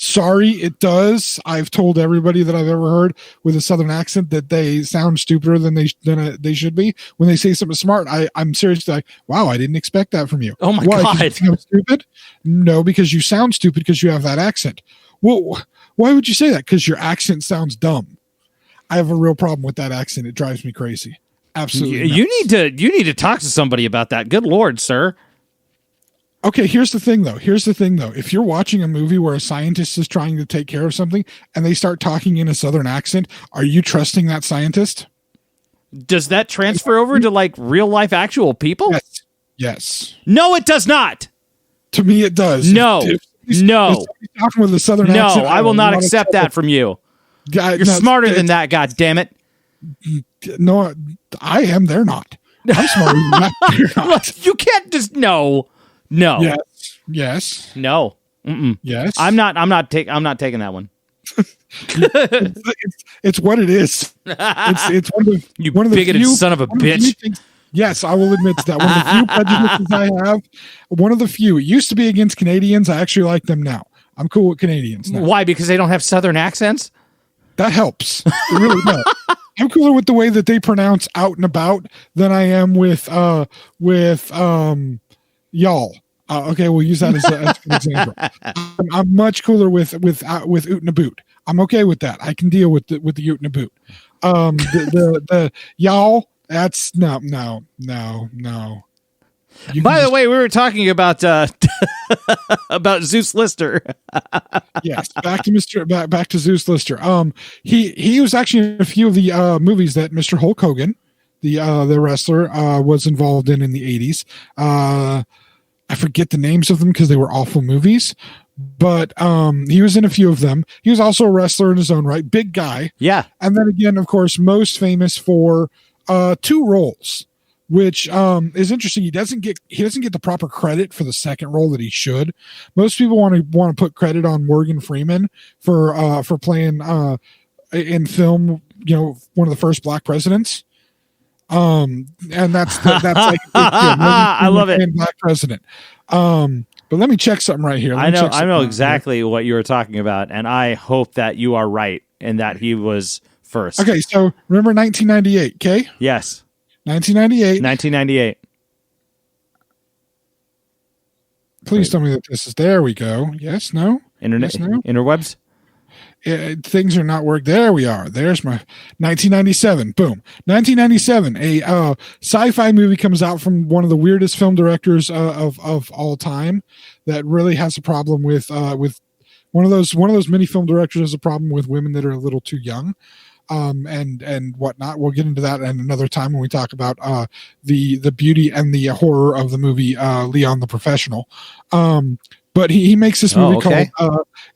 sorry, it does. I've told everybody that I've ever heard with a Southern accent that they sound stupider than they should be. When they say something smart, I'm seriously like, wow, I didn't expect that from you. Oh my God. God. You think I'm stupid? No, because you sound stupid because you have that accent. Well, why would you say that? Because your accent sounds dumb. I have a real problem with that accent. It drives me crazy. Absolutely. You need to talk to somebody about that. Good Lord, sir. Okay, here's the thing though. If you're watching a movie where a scientist is trying to take care of something and they start talking in a Southern accent, are you trusting that scientist? Does that transfer over to like real life actual people? Yes. No, it does not. To me, it does. No. No. Talking with a Southern accent, I will not accept that from you. You're smarter than that, God damn it. No, I am. They're not. I'm smarter than that. They're not. You can't just no. Yes. No. Mm-mm. Yes. I'm not taking that one. It's what it is. It's one of the bigoted few, son of a bitch. Yes, I will admit to that. One of the few prejudices I have. One of the few. It used to be against Canadians. I actually like them now. I'm cool with Canadians now. Why? Because they don't have Southern accents? That helps. It really does. I'm cooler with the way that they pronounce out and about than I am with y'all. Okay, we'll use that as an example. I'm much cooler with oot and a boot. I'm okay with that. I can deal with the oot and a boot. The y'all. That's no. By the way, we were talking about about Zeus Lister. Yes, back to Zeus Lister. He was actually in a few of the movies that Mr. Hulk Hogan, the wrestler, was involved in the 80s. I forget the names of them because they were awful movies, but he was in a few of them. He was also a wrestler in his own right, big guy. Yeah, and then again, of course, most famous for two roles, which is interesting. He doesn't get the proper credit for the second role that he should. Most people want to put credit on Morgan Freeman for playing in film, one of the first black presidents. And that's like I love it. Black president. But let me check something right here. I know exactly what you were talking about, and I hope that you are right and that he was first. Okay, so remember 1998, okay? Yes. 1998. Please tell me that this is. There we go. Yes, no? Internet, yes, no? Interwebs? Things are not work. There we are. There's my 1997. Boom. 1997. A sci-fi movie comes out from one of the weirdest film directors of all time that really has a problem with one of those many film directors has a problem with women that are a little too young. And whatnot. We'll get into that at another time when we talk about the beauty and the horror of the movie Leon the Professional. But he makes this movie called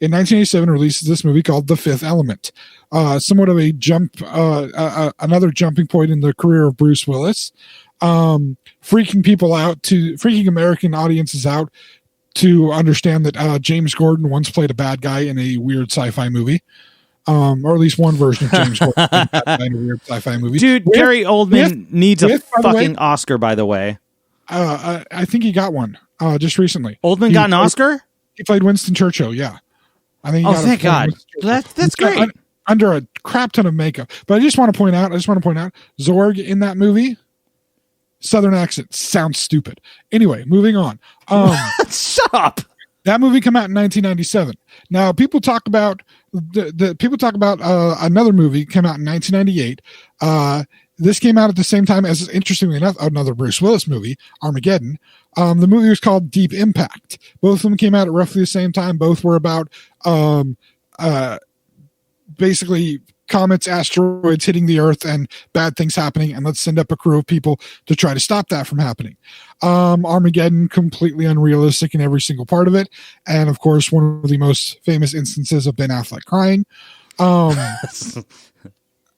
in 1987 releases this movie called The Fifth Element, somewhat of a jump, another jumping point in the career of Bruce Willis, freaking American audiences out to understand that James Gordon once played a bad guy in a weird sci-fi movie. Or at least one version of James Gordon in a weird sci-fi movie. Dude, Gary Oldman needs a fucking Oscar, by the way. I think he got one just recently. Oldman got an Oscar? He played Winston Churchill, yeah. I think. Thank God. That's great. Under a crap ton of makeup. But I just want to point out, Zorg in that movie, Southern accent, sounds stupid. Anyway, moving on. Shut up. That movie came out in 1997. Now, people talk about another movie came out in 1998. This came out at the same time as, interestingly enough, another Bruce Willis movie, Armageddon. The movie was called Deep Impact. Both of them came out at roughly the same time. Both were about basically comets, asteroids hitting the Earth and bad things happening, and let's send up a crew of people to try to stop that from happening. Armageddon, completely unrealistic in every single part of it, and of course one of the most famous instances of Ben Affleck crying.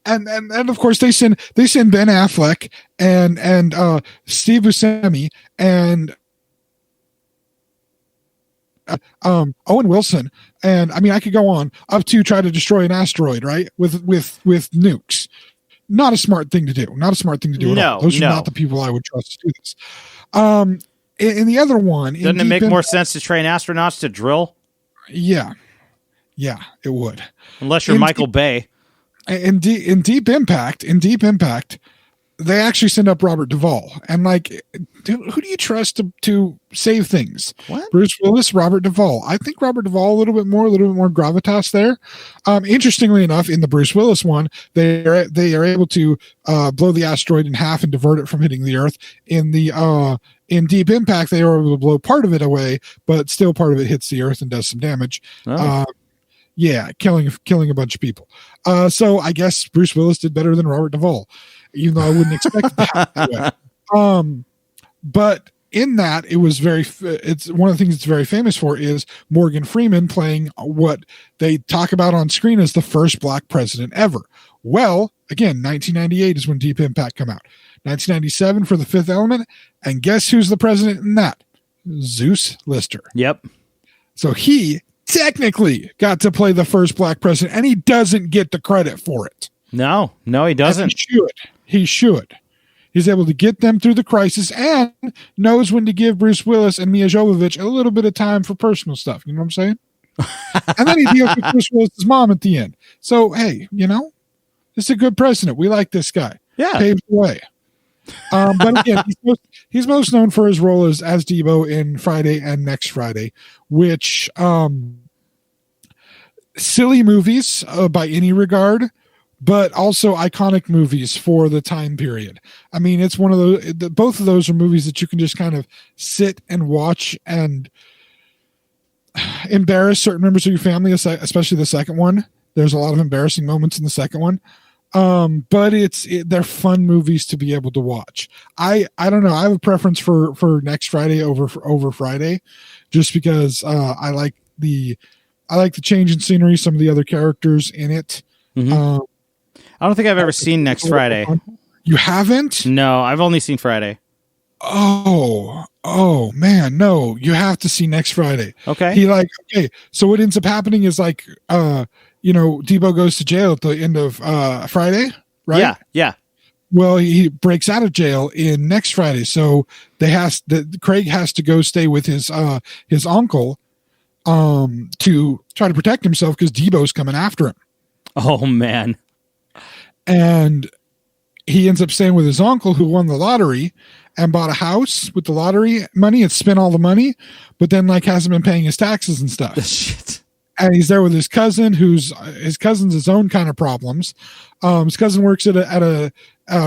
And of course they send Ben Affleck and Steve Buscemi and Owen Wilson, and I mean I could go on up to try to destroy an asteroid, right? With nukes. Not a smart thing to do. At all. Those are not the people I would trust to do this. In the other one, doesn't it make more sense to train astronauts to drill? Yeah, it would. Unless you're Michael Bay. In Deep Impact, they actually send up Robert Duvall, and like, who do you trust to save things? What? Bruce Willis, Robert Duvall. I think Robert Duvall a little bit more gravitas there. Interestingly enough, in the Bruce Willis one, they are able to blow the asteroid in half and divert it from hitting the Earth. In Deep Impact, they are able to blow part of it away, but still part of it hits the Earth and does some damage. Oh. Yeah, killing a bunch of people. So I guess Bruce Willis did better than Robert Duvall, even though I wouldn't expect that. But in that, it's one of the things it's very famous for is Morgan Freeman playing what they talk about on screen as the first black president ever. Well, again, 1998 is when Deep Impact came out. 1997 for The Fifth Element, and guess who's the president in that? Zeus Lister. Yep. So he technically got to play the first black president, and he doesn't get the credit for it. No, he doesn't. He should. He's able to get them through the crisis and knows when to give Bruce Willis and Mia Jovovich a little bit of time for personal stuff. You know what I'm saying? And then he deals with Bruce Willis' mom at the end. So, hey, this is a good president. We like this guy. Yeah. Paved the way. But again, he's most known for his role as Debo in Friday and Next Friday, which silly movies by any regard, but also iconic movies for the time period. I mean, it's one of those. Both of those are movies that you can just kind of sit and watch and embarrass certain members of your family, especially the second one. There's a lot of embarrassing moments in the second one. But they're fun movies to be able to watch. I don't know. I have a preference for Next Friday over Friday, just because I like the change in scenery. Some of the other characters in it. Mm-hmm. I don't think I've ever seen Next Friday. You haven't? No, I've only seen Friday. Oh man, no! You have to see Next Friday. Okay. So what ends up happening is Debo goes to jail at the end of Friday, right? Yeah. Well, he breaks out of jail in Next Friday, so Craig has to go stay with his uncle to try to protect himself because Debo's coming after him. Oh man! And he ends up staying with his uncle who won the lottery and bought a house with the lottery money and spent all the money, but then hasn't been paying his taxes and stuff. Shit. And he's there with his cousin, his cousin's his own kind of problems. His cousin works at a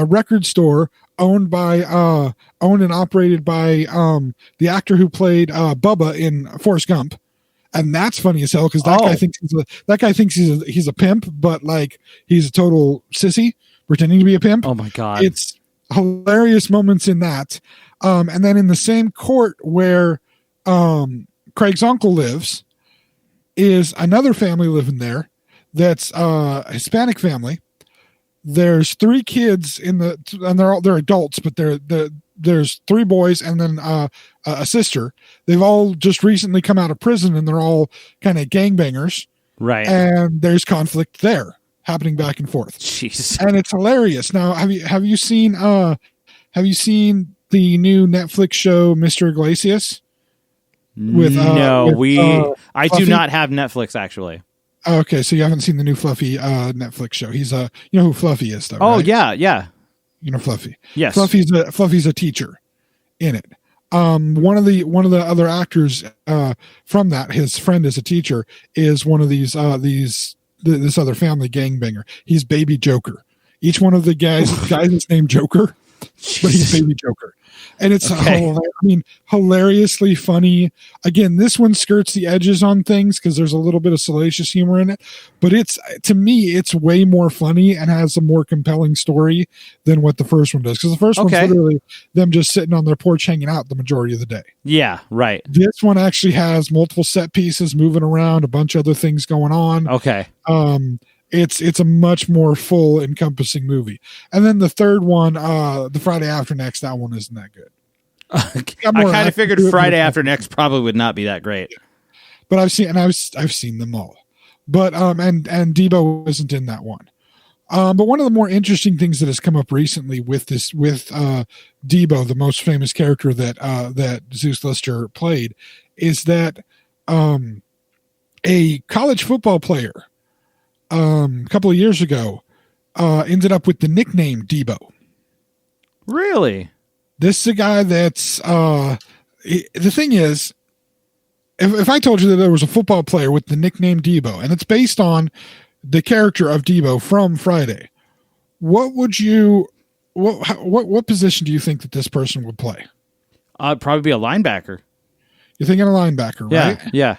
record store owned and operated by the actor who played Bubba in Forrest Gump. And that's funny as hell because that guy thinks he's a pimp, but he's a total sissy pretending to be a pimp. Oh my God. It's hilarious moments in that. And then in the same court where Craig's uncle lives, is another family living there that's a Hispanic family. There's 3 kids and they're adults, but there's 3 boys and then a sister. They've all just recently come out of prison and they're all kind of gangbangers. Right. And there's conflict there happening back and forth. Jeez. And it's hilarious. Now, have you seen the new Netflix show Mr. Iglesias? I do not have Netflix actually. Okay, so you haven't seen the new Fluffy Netflix show. He's you know who Fluffy is, though. Oh, right? yeah. You know Fluffy. Yes. Fluffy's a teacher in it. One of the other actors from that, his friend is a teacher, is one of this other family gangbanger. He's Baby Joker. Each one of the guys is named Joker, but he's Baby Joker. And it's hilariously funny. Again, this one skirts the edges on things because there's a little bit of salacious humor in it. But to me, it's way more funny and has a more compelling story than what the first one does. Because the first one's literally them just sitting on their porch hanging out the majority of the day. Yeah, right. This one actually has multiple set pieces moving around, a bunch of other things going on. Okay. It's a much more full encompassing movie. And then the third one, the Friday After Next, that one isn't that good. I kind of figured Friday After Next probably would not be that great. But I've seen them all. But and Debo isn't in that one. But one of the more interesting things that has come up recently with Debo, the most famous character that Zeus Lister played, is that a college football player a couple of years ago ended up with the nickname Debo. Really? This is a guy that's the thing is, if I told you that there was a football player with the nickname Debo, and it's based on the character of Debo from Friday, what position do you think that this person would play? I'd probably be a linebacker. You're thinking a linebacker, right? Yeah.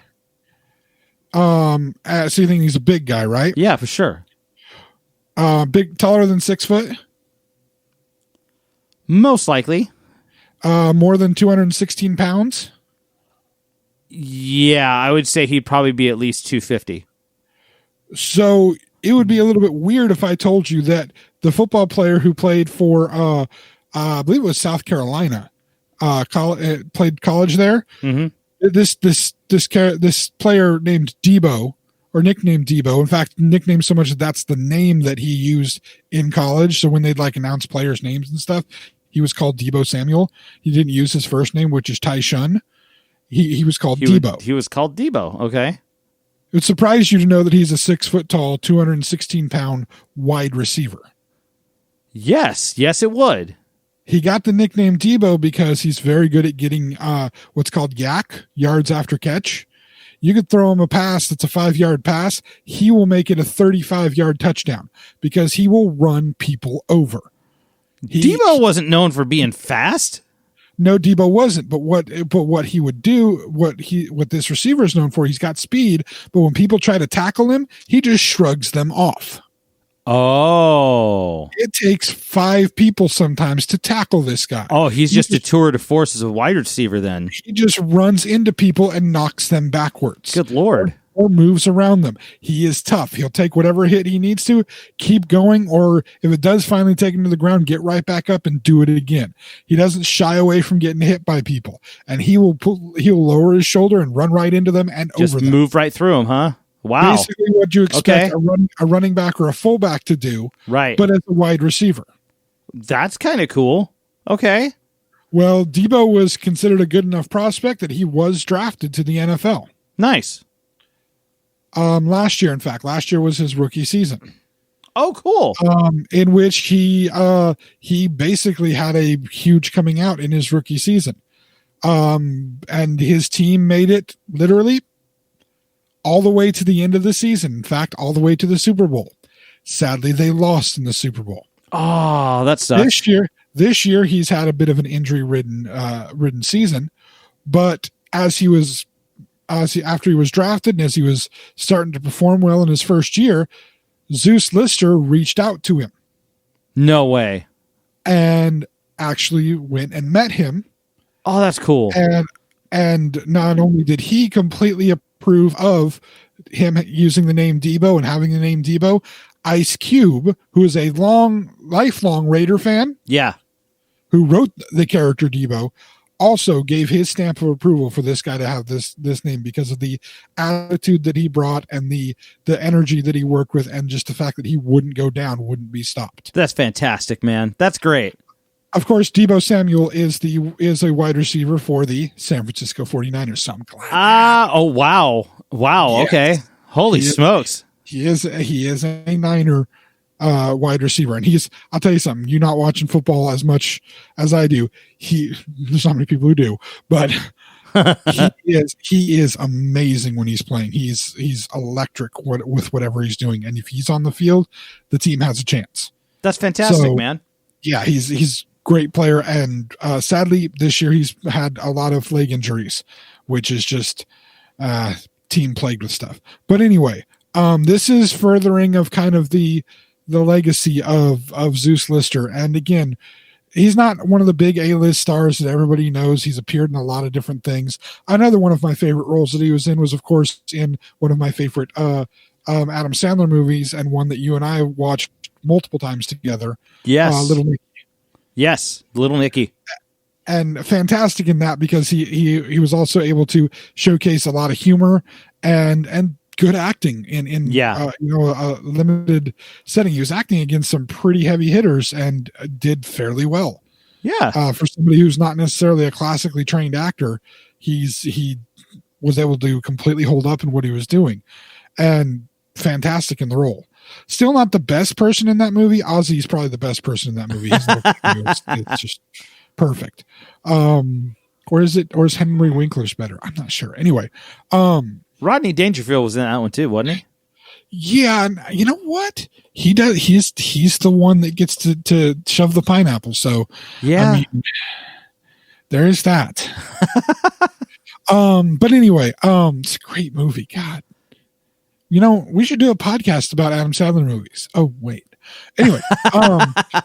So you think he's a big guy, right? Yeah, for sure. Taller than 6 foot? Most likely. More than 216 pounds? Yeah, I would say he'd probably be at least 250. So it would be a little bit weird if I told you that the football player who played for, I believe it was South Carolina, played college there. Mm-hmm. This player named Debo, or nicknamed Debo, in fact, nicknamed so much that that's the name that he used in college. So when they'd announce players' names and stuff, he was called Debo Samuel. He didn't use his first name, which is Tai Shun. He was called Debo. He was called Debo. Okay. It would surprise you to know that he's a 6 foot tall, 216 pound wide receiver. Yes, it would. He got the nickname Debo because he's very good at getting what's called YAC, yards after catch. You could throw him a pass that's a 5-yard pass. He will make it a 35-yard touchdown because he will run people over. Debo wasn't known for being fast. No, Debo wasn't. But what he would do, what this receiver is known for, he's got speed. But when people try to tackle him, he just shrugs them off. Oh. It takes 5 people sometimes to tackle this guy. Oh, he's just a tour de force as a wide receiver then. He just runs into people and knocks them backwards. Good Lord. Or moves around them. He is tough. He'll take whatever hit he needs to, keep going, or if it does finally take him to the ground, get right back up and do it again. He doesn't shy away from getting hit by people. And he'll lower his shoulder and run right into them and just over them. Move right through them, huh? Wow. Basically what you expect a running back or a fullback to do, right? But as a wide receiver. That's kind of cool. Okay. Well, Debo was considered a good enough prospect that he was drafted to the NFL. Nice. Last year, in fact. Last year was his rookie season. Oh, cool. In which he basically had a huge coming out in his rookie season. And his team made it literally all the way to the end of the season. In fact, all the way to the Super Bowl. Sadly, they lost in the Super Bowl. Oh, that sucks. This year he's had a bit of an injury-ridden season, but after he was drafted and as he was starting to perform well in his first year, Zeus Lister reached out to him. No way. And actually went and met him. Oh, that's cool. And not only did he completely approve of him using the name Debo and having the name Debo, Ice Cube, who is a lifelong Raider fan, who wrote the character Debo, also gave his stamp of approval for this guy to have this name because of the attitude that he brought and the energy that he worked with, and just the fact that he wouldn't go down, wouldn't be stopped. That's fantastic, man. That's great. Of course, Debo Samuel is a wide receiver for the San Francisco 49ers. So I'm glad. Oh, wow. Wow. Yes. Okay. Holy smokes. He is a Niner wide receiver, and I'll tell you something, you're not watching football as much as I do. There's not many people who do, but he is amazing when he's playing. He's electric with whatever he's doing, and if he's on the field, the team has a chance. That's fantastic, man. Yeah, he's great player, and sadly this year he's had a lot of leg injuries, which is just team plagued with stuff. But anyway, this is furthering of kind of the legacy of Zeus Lister. And again, he's not one of the big A-list stars that everybody knows. He's appeared in a lot of different things. Another one of my favorite roles that he was in was, of course, in one of my favorite Adam Sandler movies, and one that you and I watched multiple times together. Yes. Little Nicky. Yes, Little Nicky. And fantastic in that, because he was also able to showcase a lot of humor and good acting in a limited setting. He was acting against some pretty heavy hitters and did fairly well. Yeah. For somebody who's not necessarily a classically trained actor, he was able to completely hold up in what he was doing, and fantastic in the role. Still not the best person in that movie. Ozzy's probably the best person in that movie. It's just perfect. Or is Henry Winkler's better? I'm not sure. Anyway, Rodney Dangerfield was in that one too, wasn't he? Yeah, and you know what? He does. He's the one that gets to shove the pineapple. So yeah, I mean, there is that. But anyway, it's a great movie. God, we should do a podcast about Adam Sandler movies. Oh wait. Anyway,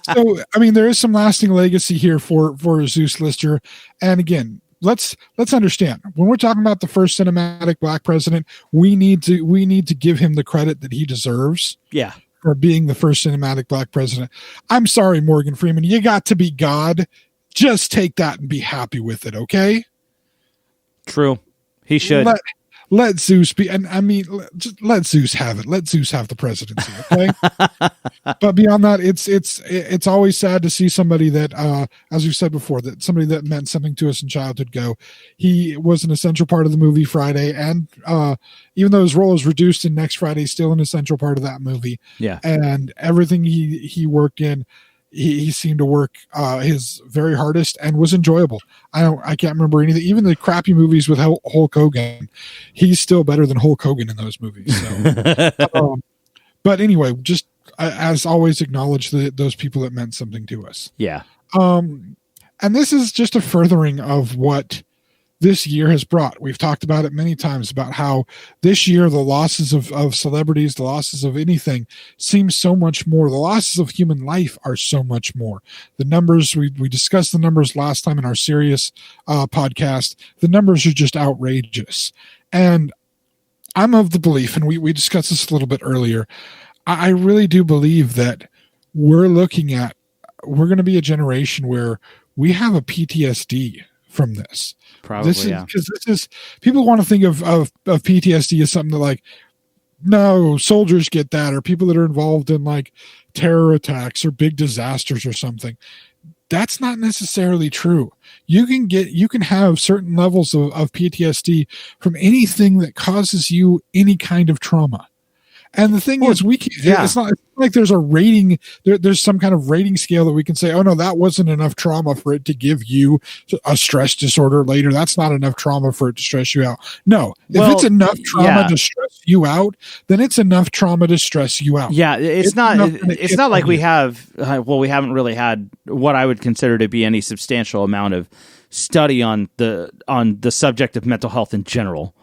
so I mean, there is some lasting legacy here for Zeus Lister, and again, let's understand, when we're talking about the first cinematic black president, we need to give him the credit that he deserves. Yeah, for being the first cinematic black president. I'm sorry, Morgan Freeman, you got to be God. Just take that and be happy with it, okay? True, he should. Let Zeus be, and I mean, just let Zeus have it. Let Zeus have the presidency, okay? But beyond that, it's always sad to see somebody that, as we've said before, that somebody that meant something to us in childhood go. He was an essential part of the movie Friday, and even though his role is reduced in Next Friday, still an essential part of that movie. Yeah, and everything he worked in, he seemed to work his very hardest and was enjoyable. I can't remember anything. Even the crappy movies with Hulk Hogan, he's still better than Hulk Hogan in those movies. So, but anyway, just as always, acknowledge those people that meant something to us. Yeah. And this is just a furthering of what this year has brought. We've talked about it many times about how this year the losses of celebrities, the losses of anything seem so much more. The losses of human life are so much more. The numbers, we discussed the numbers last time in our Sirius podcast. The numbers are just outrageous. And I'm of the belief, and we discussed this a little bit earlier, I really do believe that we're going to be a generation where we have a PTSD from this. Probably, because this is, people want to think of PTSD as something that, like, no, soldiers get that, or people that are involved in like terror attacks or big disasters or something. That's not necessarily true. You can have certain levels of PTSD from anything that causes you any kind of trauma. And the thing is, it's not like there's a rating. There's some kind of rating scale that we can say, oh no, that wasn't enough trauma for it to give you a stress disorder later. That's not enough trauma for it to stress you out. No, if it's enough trauma to stress you out, then it's enough trauma to stress you out. Yeah, it's not like we have. We haven't really had what I would consider to be any substantial amount of study on the subject of mental health in general.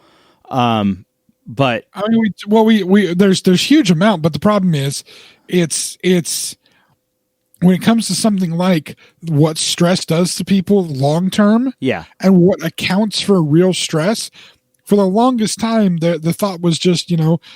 But I mean, there's huge amount, but the problem is, it's when it comes to something like what stress does to people long term, yeah, and what accounts for real stress. for the longest time, the thought was just,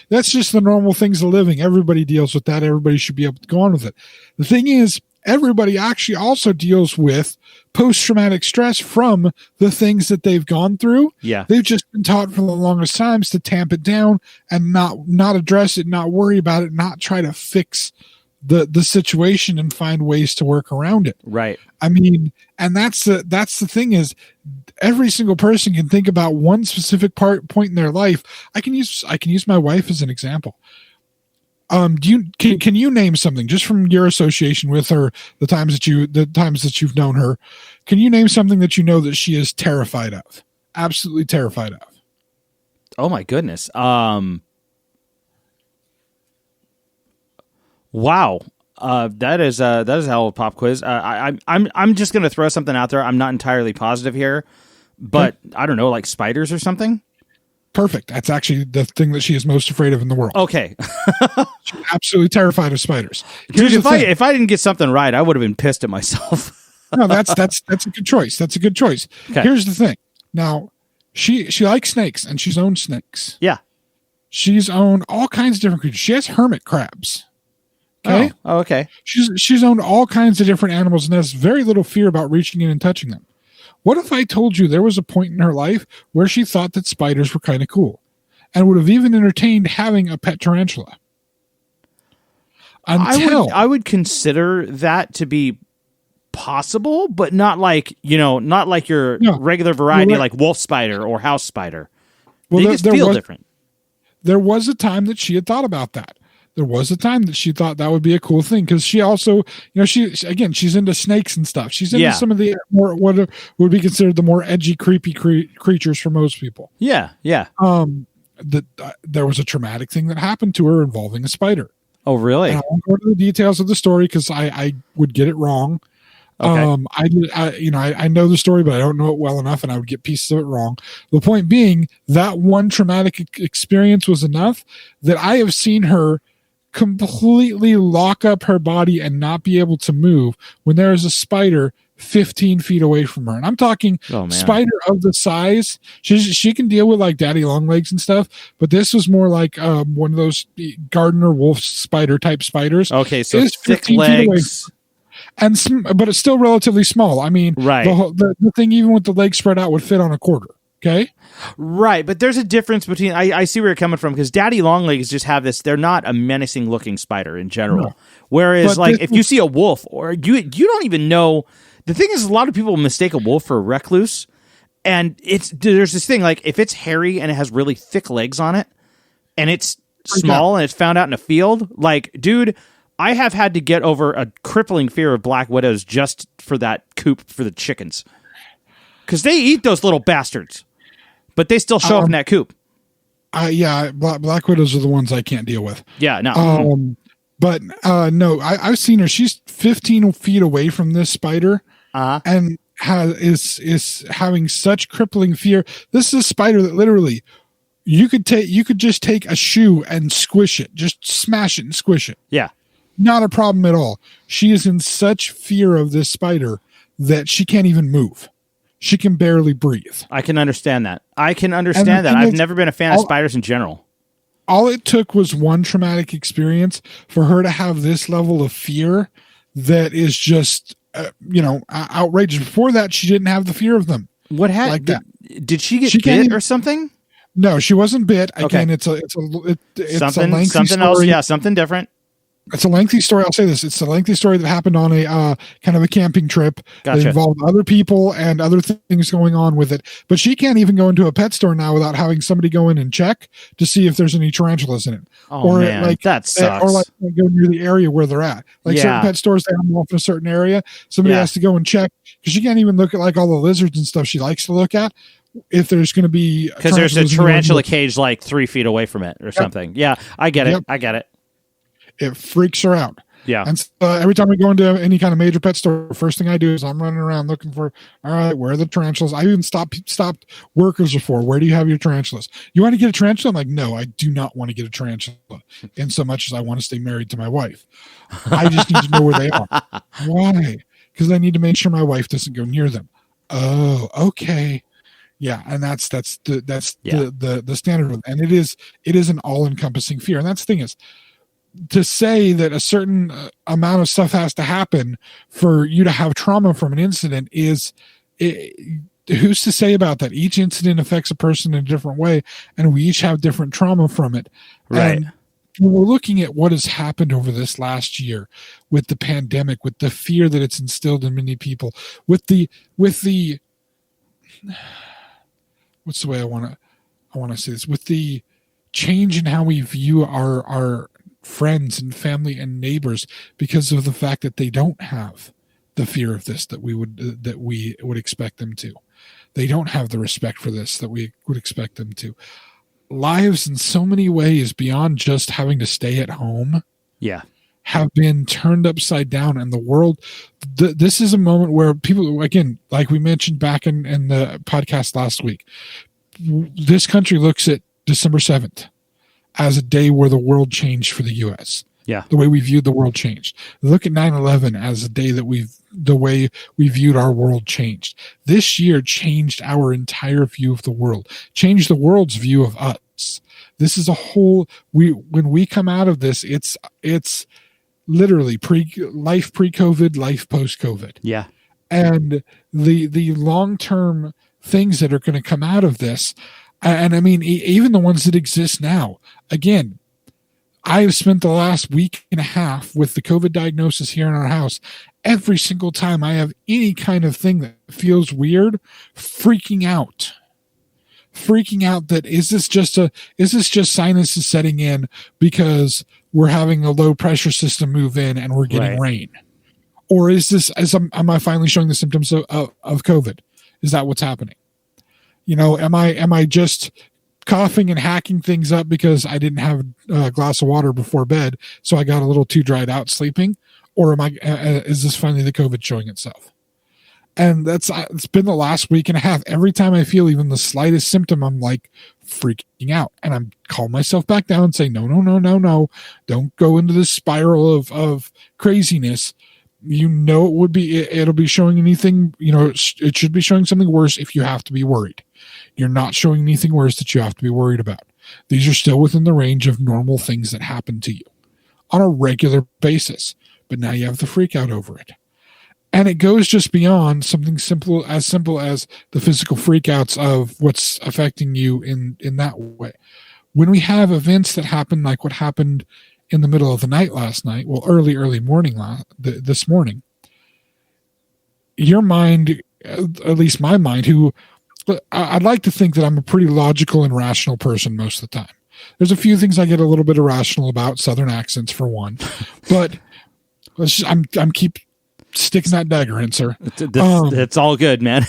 that's just the normal things of living. Everybody deals with that. Everybody should be able to go on with it. The thing is, everybody actually also deals with post-traumatic stress from the things that they've gone through. Yeah. They've just been taught for the longest times to tamp it down and not address it, not worry about it, not try to fix the situation and find ways to work around it. Right. I mean, and that's the thing is, every single person can think about one specific point in their life. I can use my wife as an example. Can you name something just from your association with her, the times that you've known her? Can you name something that you know that she is terrified of? Absolutely terrified of. Oh my goodness. Wow. That is a hell of a pop quiz. I'm just gonna throw something out there. I'm not entirely positive here, but I don't know, like spiders or something. Perfect. That's actually the thing that she is most afraid of in the world. Okay. She's absolutely terrified of spiders. Dude, if I didn't get something right, I would have been pissed at myself. No, that's a good choice. That's a good choice. Okay. Here's the thing. Now, she likes snakes, and she's owned snakes. Yeah. She's owned all kinds of different creatures. She has hermit crabs. Okay. Oh, okay. She's owned all kinds of different animals and has very little fear about reaching in and touching them. What if I told you there was a point in her life where she thought that spiders were kind of cool and would have even entertained having a pet tarantula? I would consider that to be possible, but not like your regular variety, like wolf spider or house spider. They just feel different. There was a time that she had thought about that. There was a time that she thought that would be a cool thing because she also, she's into snakes and stuff. She's into some of the more what would be considered the more edgy, creepy creatures for most people. Yeah, yeah. There was a traumatic thing that happened to her involving a spider. Oh, really? And I won't go into the details of the story because I would get it wrong. Okay. I know the story, but I don't know it well enough, and I would get pieces of it wrong. The point being, that one traumatic experience was enough that I have seen her completely lock up her body and not be able to move when there is a spider 15 feet away from her. And I'm talking spider of the size. She can deal with like daddy long legs and stuff, but this was more like one of those gardener wolf spider type spiders. Okay, so thick legs. But it's still relatively small. I mean, right. The thing, even with the legs spread out, would fit on a quarter. Okay. Right, but there's a difference between. I see where you're coming from because daddy longlegs just have this. They're not a menacing looking spider in general. No. Whereas, if you see a wolf, or you don't even know. The thing is, a lot of people mistake a wolf for a recluse, and there's this thing like if it's hairy and it has really thick legs on it, and it's small and it's found out in a field, like dude. I have had to get over a crippling fear of black widows just for that coop for the chickens. Because they eat those little bastards. But they still show up in that coop. Black widows are the ones I can't deal with. Yeah, no. But no, I've seen her. She's 15 feet away from this spider. And is having such crippling fear. This is a spider that literally... You could just take a shoe and squish it. Just smash it and squish it. Yeah. Not a problem at all. She is in such fear of this spider that she can't even move. She can barely breathe. I can understand that. I've never been a fan of spiders in general. All it took was one traumatic experience for her to have this level of fear that is just, outrageous. Before that, she didn't have the fear of them. What happened? Like did she get bit or something? No, she wasn't bit. Again, it's a lengthy something else. Yeah, something different. It's a lengthy story. I'll say this. It's a lengthy story that happened on a kind of a camping trip that involved other people and other things going on with it. But she can't even go into a pet store now without having somebody go in and check to see if there's any tarantulas in it. Oh, man, that sucks. Or go near the area where they're at. Certain pet stores, they have them off in a certain area. Somebody has to go and check because she can't even look at all the lizards and stuff she likes to look at. If there's going to be... Because there's a tarantula cage 3 feet away from it or something. Yeah, I get it. I get it. It freaks her out. Yeah. And every time we go into any kind of major pet store, first thing I do is I'm running around looking for, all right, where are the tarantulas? I even stopped workers before. Where do you have your tarantulas? You want to get a tarantula? I'm like, no, I do not want to get a tarantula in so much as I want to stay married to my wife. I just need to know where they are. Why? Because I need to make sure my wife doesn't go near them. Oh, okay. Yeah, and that's Yeah. the standard, and it is an all encompassing fear, and that's the thing is to say that a certain amount of stuff has to happen for you to have trauma from an incident is. Who's to say about that? Each incident affects a person in a different way, and we each have different trauma from it. Right. And when we're looking at what has happened over this last year with the pandemic, with the fear that it's instilled in many people, with the what's the way I want to say this, with the change in how we view our friends and family and neighbors because of the fact that they don't have the fear of this that we would expect them to. They don't have the respect for this that we would expect them to. Lives in so many ways beyond just having to stay at home have been turned upside down, and the world, this is a moment where people, again, like we mentioned back in the podcast last week, this country looks at December 7th as a day where the world changed for the U.S. Yeah. The way we viewed the world changed. Look at 9/11 as a day that the way we viewed our world changed. This year changed our entire view of the world, changed the world's view of us. This is a whole, when we come out of this, it's literally life pre-COVID, life post-COVID. Yeah. And the long-term things that are going to come out of this, and I mean, even the ones that exist now, again, I have spent the last week and a half with the COVID diagnosis here in our house. Every single time I have any kind of thing that feels weird, freaking out that is this just sinuses setting in because we're having a low pressure system move in and we're getting rain? Or am I finally showing the symptoms of COVID? Is that what's happening? Am I just coughing and hacking things up because I didn't have a glass of water before bed, so I got a little too dried out sleeping? Or is this finally the COVID showing itself? And it's been the last week and a half. Every time I feel even the slightest symptom, I'm like freaking out, and I'm calling myself back down and saying, no, don't go into this spiral of craziness. It'll be showing anything, it should be showing something worse if you have to be worried. You're not showing anything worse that you have to be worried about. These are still within the range of normal things that happen to you on a regular basis. But now you have the freak out over it. And it goes just beyond something simple as the physical freakouts of what's affecting you in that way. When we have events that happen like what happened in the middle of the night last night, well, early morning this morning, your mind, at least my mind, I'd like to think that I'm a pretty logical and rational person most of the time. There's a few things I get a little bit irrational about, Southern accents for one, but I'm keep sticking that dagger in, sir. It's all good, man.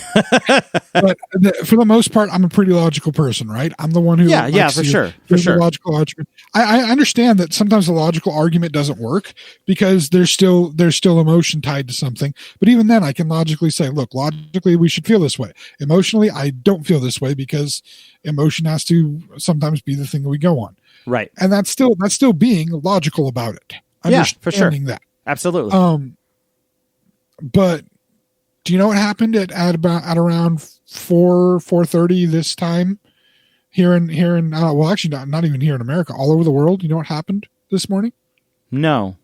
But for the most part, I'm a pretty logical person, right? I'm the one who for sure. Logical argument. I understand that sometimes the logical argument doesn't work because there's still emotion tied to something. But even then, I can logically say, look, logically we should feel this way. Emotionally, I don't feel this way because emotion has to sometimes be the thing that we go on. Right. And that's still being logical about it. Yeah, for sure. That. Absolutely. But do you know what happened at around 4:30 this time here in well, actually not even here in America, all over the world? You know what happened this morning? No.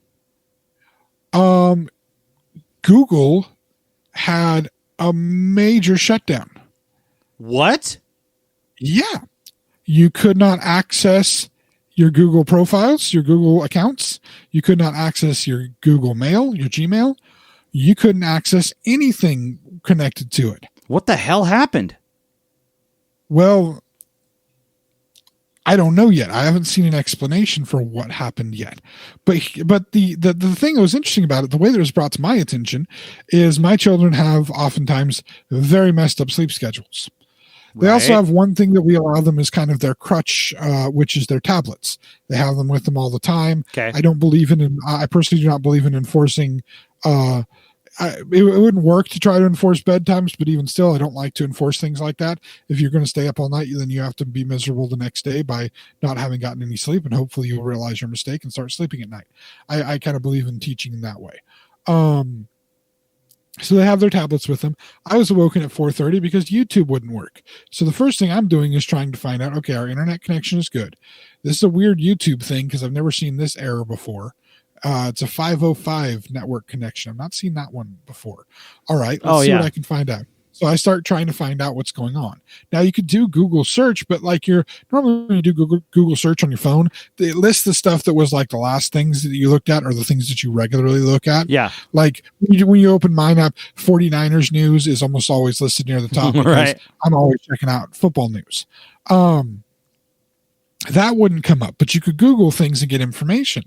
Google had a major shutdown. What? Yeah. You could not access your Google profiles, your Google accounts. You could not access your Google Mail, your Gmail. You couldn't access anything connected to it. What the hell happened? Well, I don't know yet. I haven't seen an explanation for what happened yet. But the thing that was interesting about it, the way that it was brought to my attention, is my children have oftentimes very messed up sleep schedules. They also have one thing that we allow them is kind of their crutch, which is their tablets. They have them with them all the time. Okay. I personally do not believe in enforcing. It wouldn't work to try to enforce bedtimes, but even still, I don't like to enforce things like that. If you're going to stay up all night, then you have to be miserable the next day by not having gotten any sleep, and hopefully you'll realize your mistake and start sleeping at night. I kind of believe in teaching in that way. So they have their tablets with them. I was awoken at 4:30 because YouTube wouldn't work. So the first thing I'm doing is trying to find out, okay, our internet connection is good. This is a weird YouTube thing because I've never seen this error before. It's a 505 network connection. I've not seen that one before. All right, let's see what I can find out. So I start trying to find out what's going on. Now you could do Google search, but like normally when you do Google search on your phone, it lists the stuff that was like the last things that you looked at or the things that you regularly look at. Yeah. Like when you open mine up, 49ers news is almost always listed near the top because right. I'm always checking out football news. That wouldn't come up, but you could Google things and get information.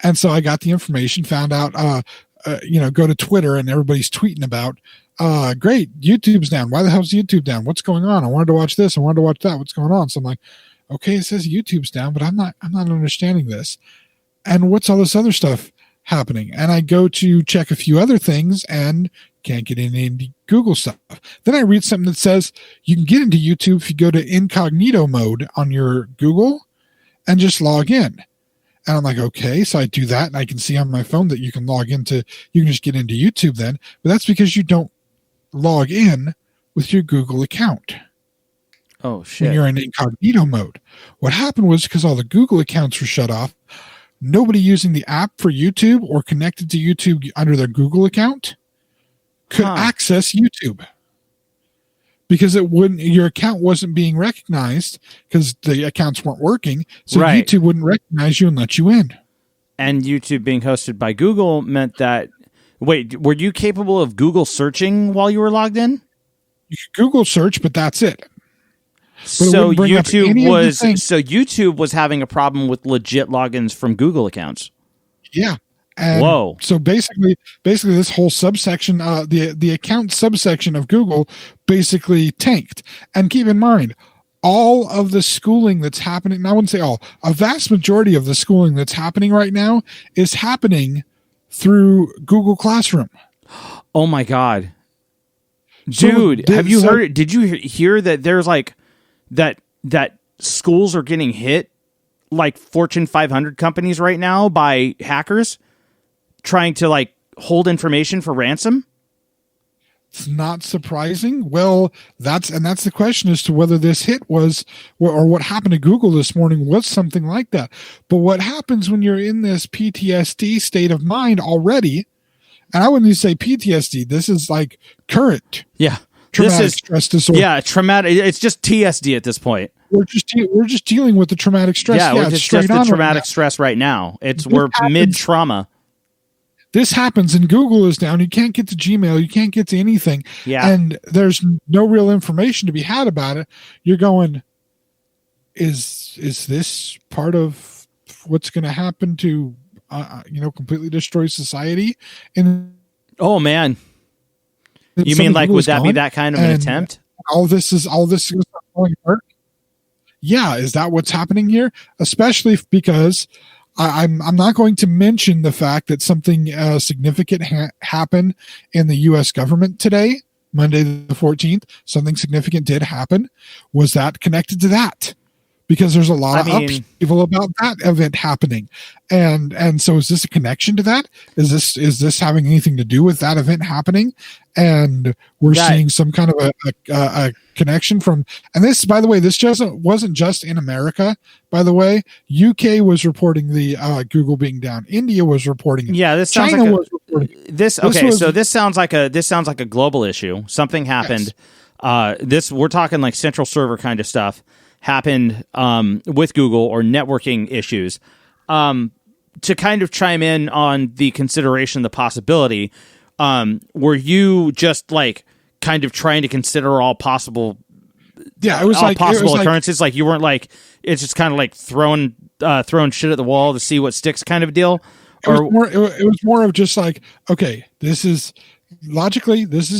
And so I got the information, found out, go to Twitter and everybody's tweeting about, great, YouTube's down. Why the hell's YouTube down? What's going on? I wanted to watch this. I wanted to watch that. What's going on? So I'm like, okay, it says YouTube's down, but I'm not understanding this. And what's all this other stuff happening? And I go to check a few other things and can't get into Google stuff. Then I read something that says you can get into YouTube if you go to incognito mode on your Google and just log in. And I'm like, okay, so I do that and I can see on my phone that you can just get into YouTube then, but that's because you don't log in with your Google account. Oh, shit. When you're in incognito mode. What happened was because all the Google accounts were shut off, nobody using the app for YouTube or connected to YouTube under their Google account could access YouTube. Because your account wasn't being recognized because the accounts weren't working. So right. YouTube wouldn't recognize you and let you in. And YouTube being hosted by Google meant that, wait, were you capable of Google searching while you were logged in? You could Google search, but that's it. So YouTube was having a problem with legit logins from Google accounts. Yeah. And whoa. So basically this whole subsection, the account subsection of Google basically tanked. And keep in mind, all of the schooling that's happening, and I wouldn't say all, a vast majority of the schooling that's happening right now is happening through Google Classroom. Oh my God. Dude, have you heard, did you hear that there's like, that schools are getting hit like Fortune 500 companies right now by hackers trying to like hold information for ransom? It's not surprising. Well, that's the question as to whether this hit was, or what happened to Google this morning was something like that. But what happens when you're in this PTSD state of mind already, and I wouldn't even say PTSD, this is like current. Yeah. Traumatic stress disorder. Yeah, traumatic. It's just TSD at this point. We're just dealing with the traumatic stress. Yeah, we're just the traumatic stress right now. We're mid trauma. This happens and Google is down. You can't get to Gmail. You can't get to anything. Yeah. And there's no real information to be had about it. You're going, is this part of what's going to happen to, completely destroy society? And oh man. You mean like, would that be that kind of an attempt? All this is falling apart. Yeah. Is that what's happening here? Especially because I'm not going to mention the fact that something significant happened in the U.S. government today, Monday the 14th. Something significant did happen. Was that connected to that? Because there's a lot of upheaval about that event happening. And so is this a connection to that? Is this having anything to do with that event happening? And we're seeing some kind of a connection from, and this, by the way, this wasn't just in America, by the way. UK was reporting the Google being down. India was reporting it. Yeah, this sounds China like was reporting it. So this sounds like a global issue. Something happened. Yes. We're talking like central server kind of stuff happened with Google or networking issues. To kind of chime in on the consideration, the possibility, were you just like kind of trying to consider all possible? Yeah, it was all like possible occurrences. Like you weren't like, it's just kind of like throwing shit at the wall to see what sticks, kind of deal. It was more of just like, okay, this is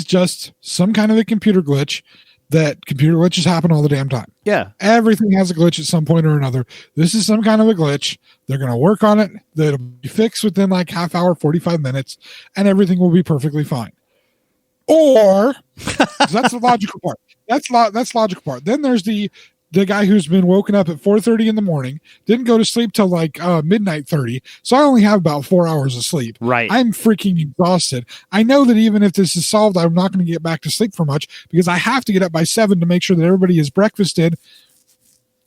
just some kind of a computer glitch. That computer glitches happen all the damn time. Yeah. Everything has a glitch at some point or another. This is some kind of a glitch. They're going to work on it. That'll be fixed within like half hour, 45 minutes, and everything will be perfectly fine. Or that's the logical part. That's logical part. Then there's the the guy who's been woken up at 4:30 in the morning, didn't go to sleep till like midnight 30. So I only have about 4 hours of sleep. Right. I'm freaking exhausted. I know that even if this is solved, I'm not going to get back to sleep for much because I have to get up by 7 to make sure that everybody is breakfasted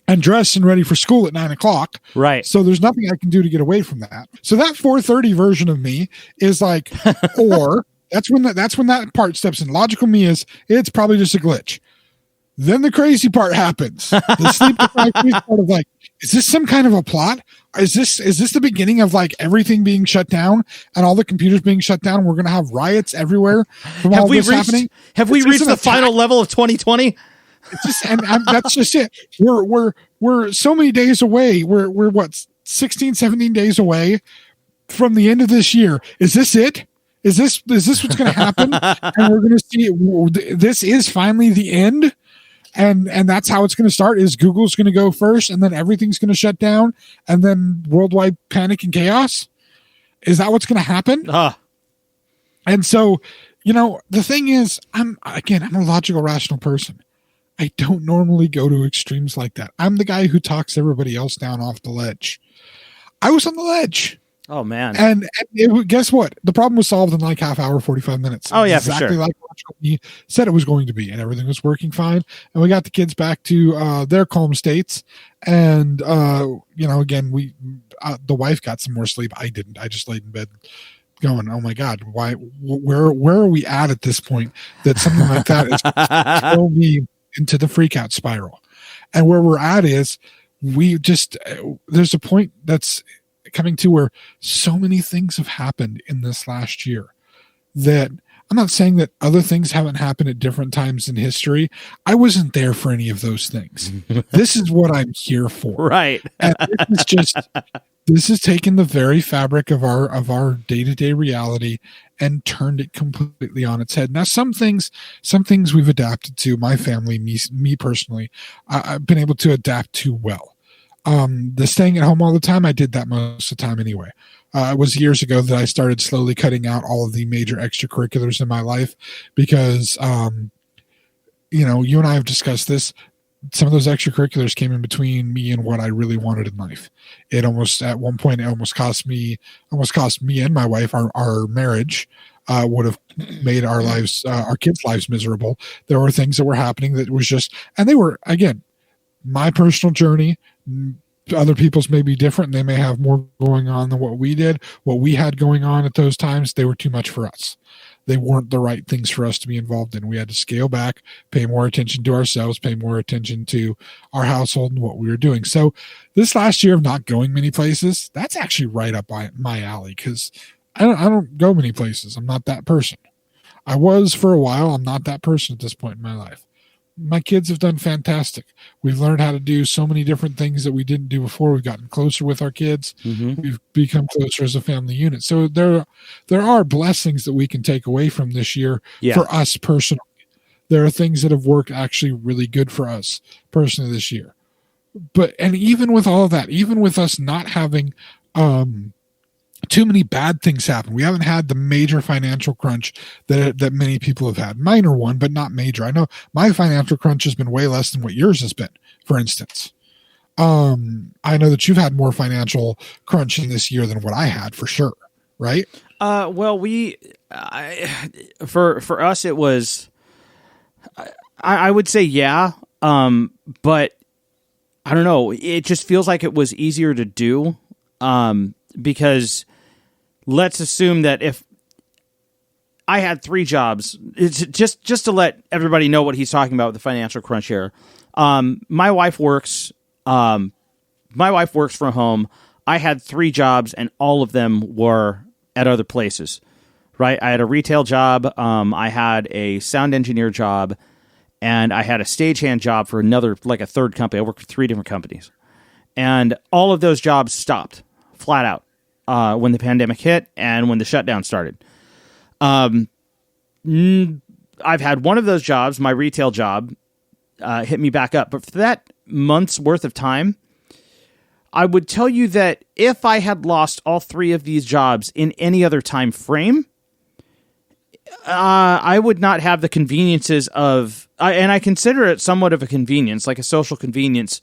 and dressed and ready for school at 9 o'clock. Right. So there's nothing I can do to get away from that. So that 4:30 version of me is like, or that's when that part steps in. Logical me is it's probably just a glitch. Then the crazy part happens. The sleep deprived part of like, is this some kind of a plot? Is this the beginning of like everything being shut down and all the computers being shut down? We're going to have riots everywhere from all this happening. Have we reached the final level of 2020? It's just, and that's just it. We're so many days away. We're what, 16, 17 days away from the end of this year. Is this it? Is this what's going to happen? And we're going to see this is finally the end. And that's how it's going to start is Google's going to go first and then everything's going to shut down and then worldwide panic and chaos. Is that what's going to happen? And so, the thing is, I'm a logical, rational person. I don't normally go to extremes like that. I'm the guy who talks everybody else down off the ledge. I was on the ledge. Oh, man. And guess what? The problem was solved in like half hour, 45 minutes. Oh, yeah, exactly for sure. Like he said it was going to be, and everything was working fine. And we got the kids back to their calm states. And, again, the wife got some more sleep. I didn't. I just laid in bed going, oh my God, where are we at this point that something like that is going to throw me into the freak out spiral? And where we're at is there's a point that's coming to where so many things have happened in this last year that I'm not saying that other things haven't happened at different times in history. I wasn't there for any of those things. This is what I'm here for. Right. And this has taken the very fabric of our day-to-day reality and turned it completely on its head. Now, some things we've adapted to. My family, me personally, I've been able to adapt to well. The staying at home all the time, I did that most of the time anyway. It was years ago that I started slowly cutting out all of the major extracurriculars in my life because, you and I have discussed this. Some of those extracurriculars came in between me and what I really wanted in life. At one point, it almost cost me and my wife our marriage. Would have made our lives, our kids' lives miserable. There were things that were happening that was just, and they were, again, my personal journey. Other people's may be different. They may have more going on than what we did. What we had going on at those times, they were too much for us. They weren't the right things for us to be involved in. We had to scale back, pay more attention to ourselves, pay more attention to our household and what we were doing. So this last year of not going many places, that's actually right up my alley because I don't go many places. I'm not that person. I was for a while. I'm not that person at this point in my life. My kids have done fantastic. We've learned how to do so many different things that we didn't do before. We've gotten closer with our kids. Mm-hmm. We've become closer as a family unit. So there are blessings that we can take away from this year for us personally. There are things that have worked actually really good for us personally this year. And even with all of that, even with us not having too many bad things happen. We haven't had the major financial crunch that many people have had. Minor one, but not major. I know my financial crunch has been way less than what yours has been, for instance. I know that you've had more financial crunching this year than what I had, for sure. Right? Well, for us, it was, I would say, yeah. But I don't know. It just feels like it was easier to do. Because let's assume that if I had 3 jobs, it's just to let everybody know what he's talking about with the financial crunch here. My wife works from home. I had 3 jobs and all of them were at other places, right? I had a retail job. I had a sound engineer job and I had a stagehand job for a third company. I worked for 3 different companies and all of those jobs stopped flat out. When the pandemic hit and when the shutdown started. I've had one of those jobs, my retail job, hit me back up. But for that month's worth of time, I would tell you that if I had lost all 3 of these jobs in any other time frame, I would not have the conveniences of, and I consider it somewhat of a convenience, like a social convenience,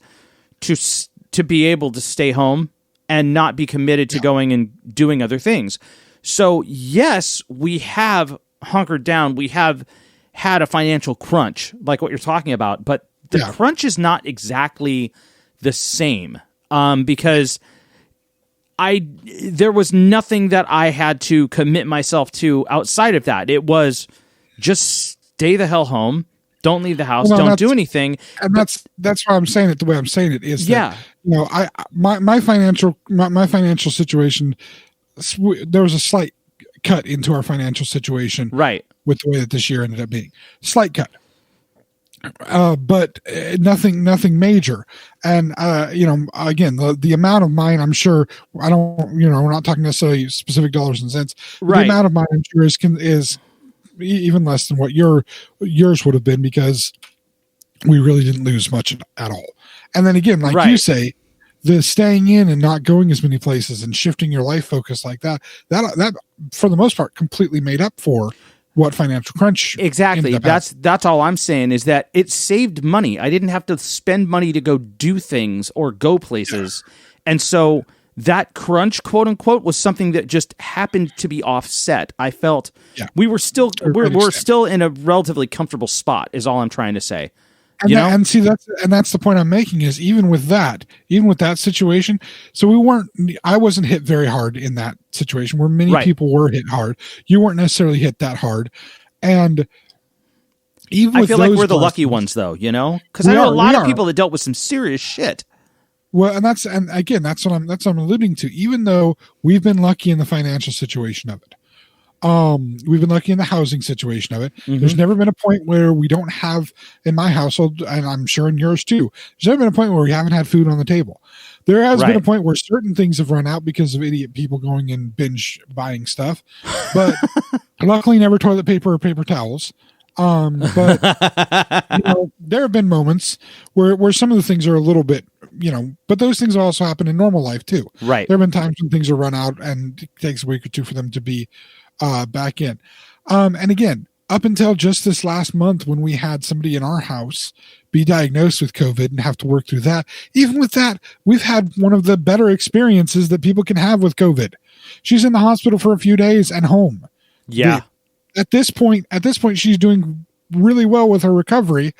to be able to stay home and not be committed to going and doing other things. So yes, we have hunkered down. We have had a financial crunch, like what you're talking about, but the crunch is not exactly the same, because there was nothing that I had to commit myself to outside of that. It was just stay the hell home, don't leave the house, don't do anything. And that's why I'm saying it the way I'm saying it is. That, my financial situation, there was a slight cut into our financial situation, right, with the way that this year ended up being. Slight cut. But nothing major. And, again, the amount of mine, I'm sure, we're not talking necessarily specific dollars and cents. Right. The amount of mine, I'm sure, is even less than what yours would have been, because we really didn't lose much at all. And then again, like you say, the staying in and not going as many places and shifting your life focus like that for the most part completely made up for what financial crunch. Exactly. That's all I'm saying, is that it saved money. I didn't have to spend money to go do things or go places. Yeah. And so that crunch, quote unquote, was something that just happened to be offset. I felt we're still in a relatively comfortable spot, is all I'm trying to say. And that's the point I'm making, is even with that situation, so I wasn't hit very hard in that situation where many people were hit hard. You weren't necessarily hit that hard. And even I feel like we're the lucky ones, though, because I know a lot of people that dealt with some serious shit. Well, and that's what I'm alluding to. Even though we've been lucky in the financial situation of it, we've been lucky in the housing situation of it. Mm-hmm. There's never been a point where we don't have, in my household, and I'm sure in yours too, there's never been a point where we haven't had food on the table. There has been a point where certain things have run out because of idiot people going and binge buying stuff, but luckily never toilet paper or paper towels. But there have been moments where some of the things are a little bit, but those things also happen in normal life too. Right. There have been times when things are run out and it takes a week or two for them to be back in. And again, up until just this last month, when we had somebody in our house be diagnosed with COVID and have to work through that, even with that, we've had one of the better experiences that people can have with COVID. She's in the hospital for a few days and home. Yeah. At this point, she's doing really well with her recovery.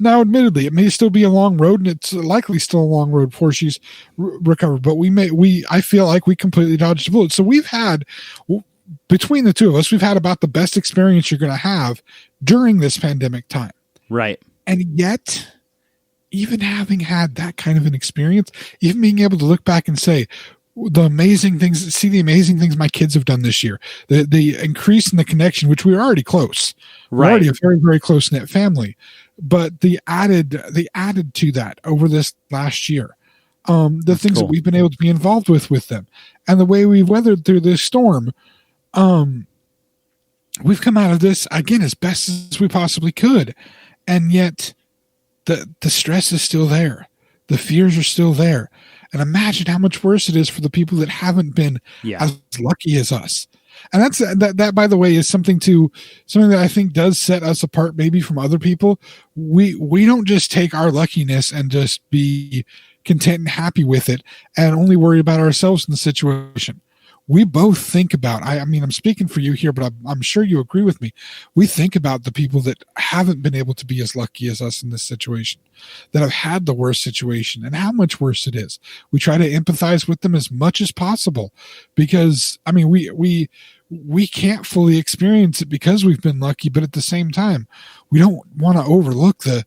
Now, admittedly, it may still be a long road, and it's likely still a long road before she's recovered. But I feel like we completely dodged a bullet. So we've had, between the two of us, we've had about the best experience you're going to have during this pandemic time. Right. And yet, even having had that kind of an experience, even being able to look back and say, the amazing things my kids have done this year, the increase in the connection, which we were already close. We're already a very, very close knit family, but the added to that over this last year, things that we've been able to be involved with them, and the way we've weathered through this storm, we've come out of this again as best as we possibly could, and yet the stress is still there, the fears are still there. And imagine how much worse it is for the people that haven't been as lucky as us. And that, by the way, is something that I think does set us apart maybe from other people. We don't just take our luckiness and just be content and happy with it and only worry about ourselves in the situation. We both think about, I mean, I'm speaking for you here, but I'm sure you agree with me. We think about the people that haven't been able to be as lucky as us in this situation, that have had the worst situation and how much worse it is. We try to empathize with them as much as possible because, I mean, we can't fully experience it because we've been lucky, but at the same time, we don't want to overlook the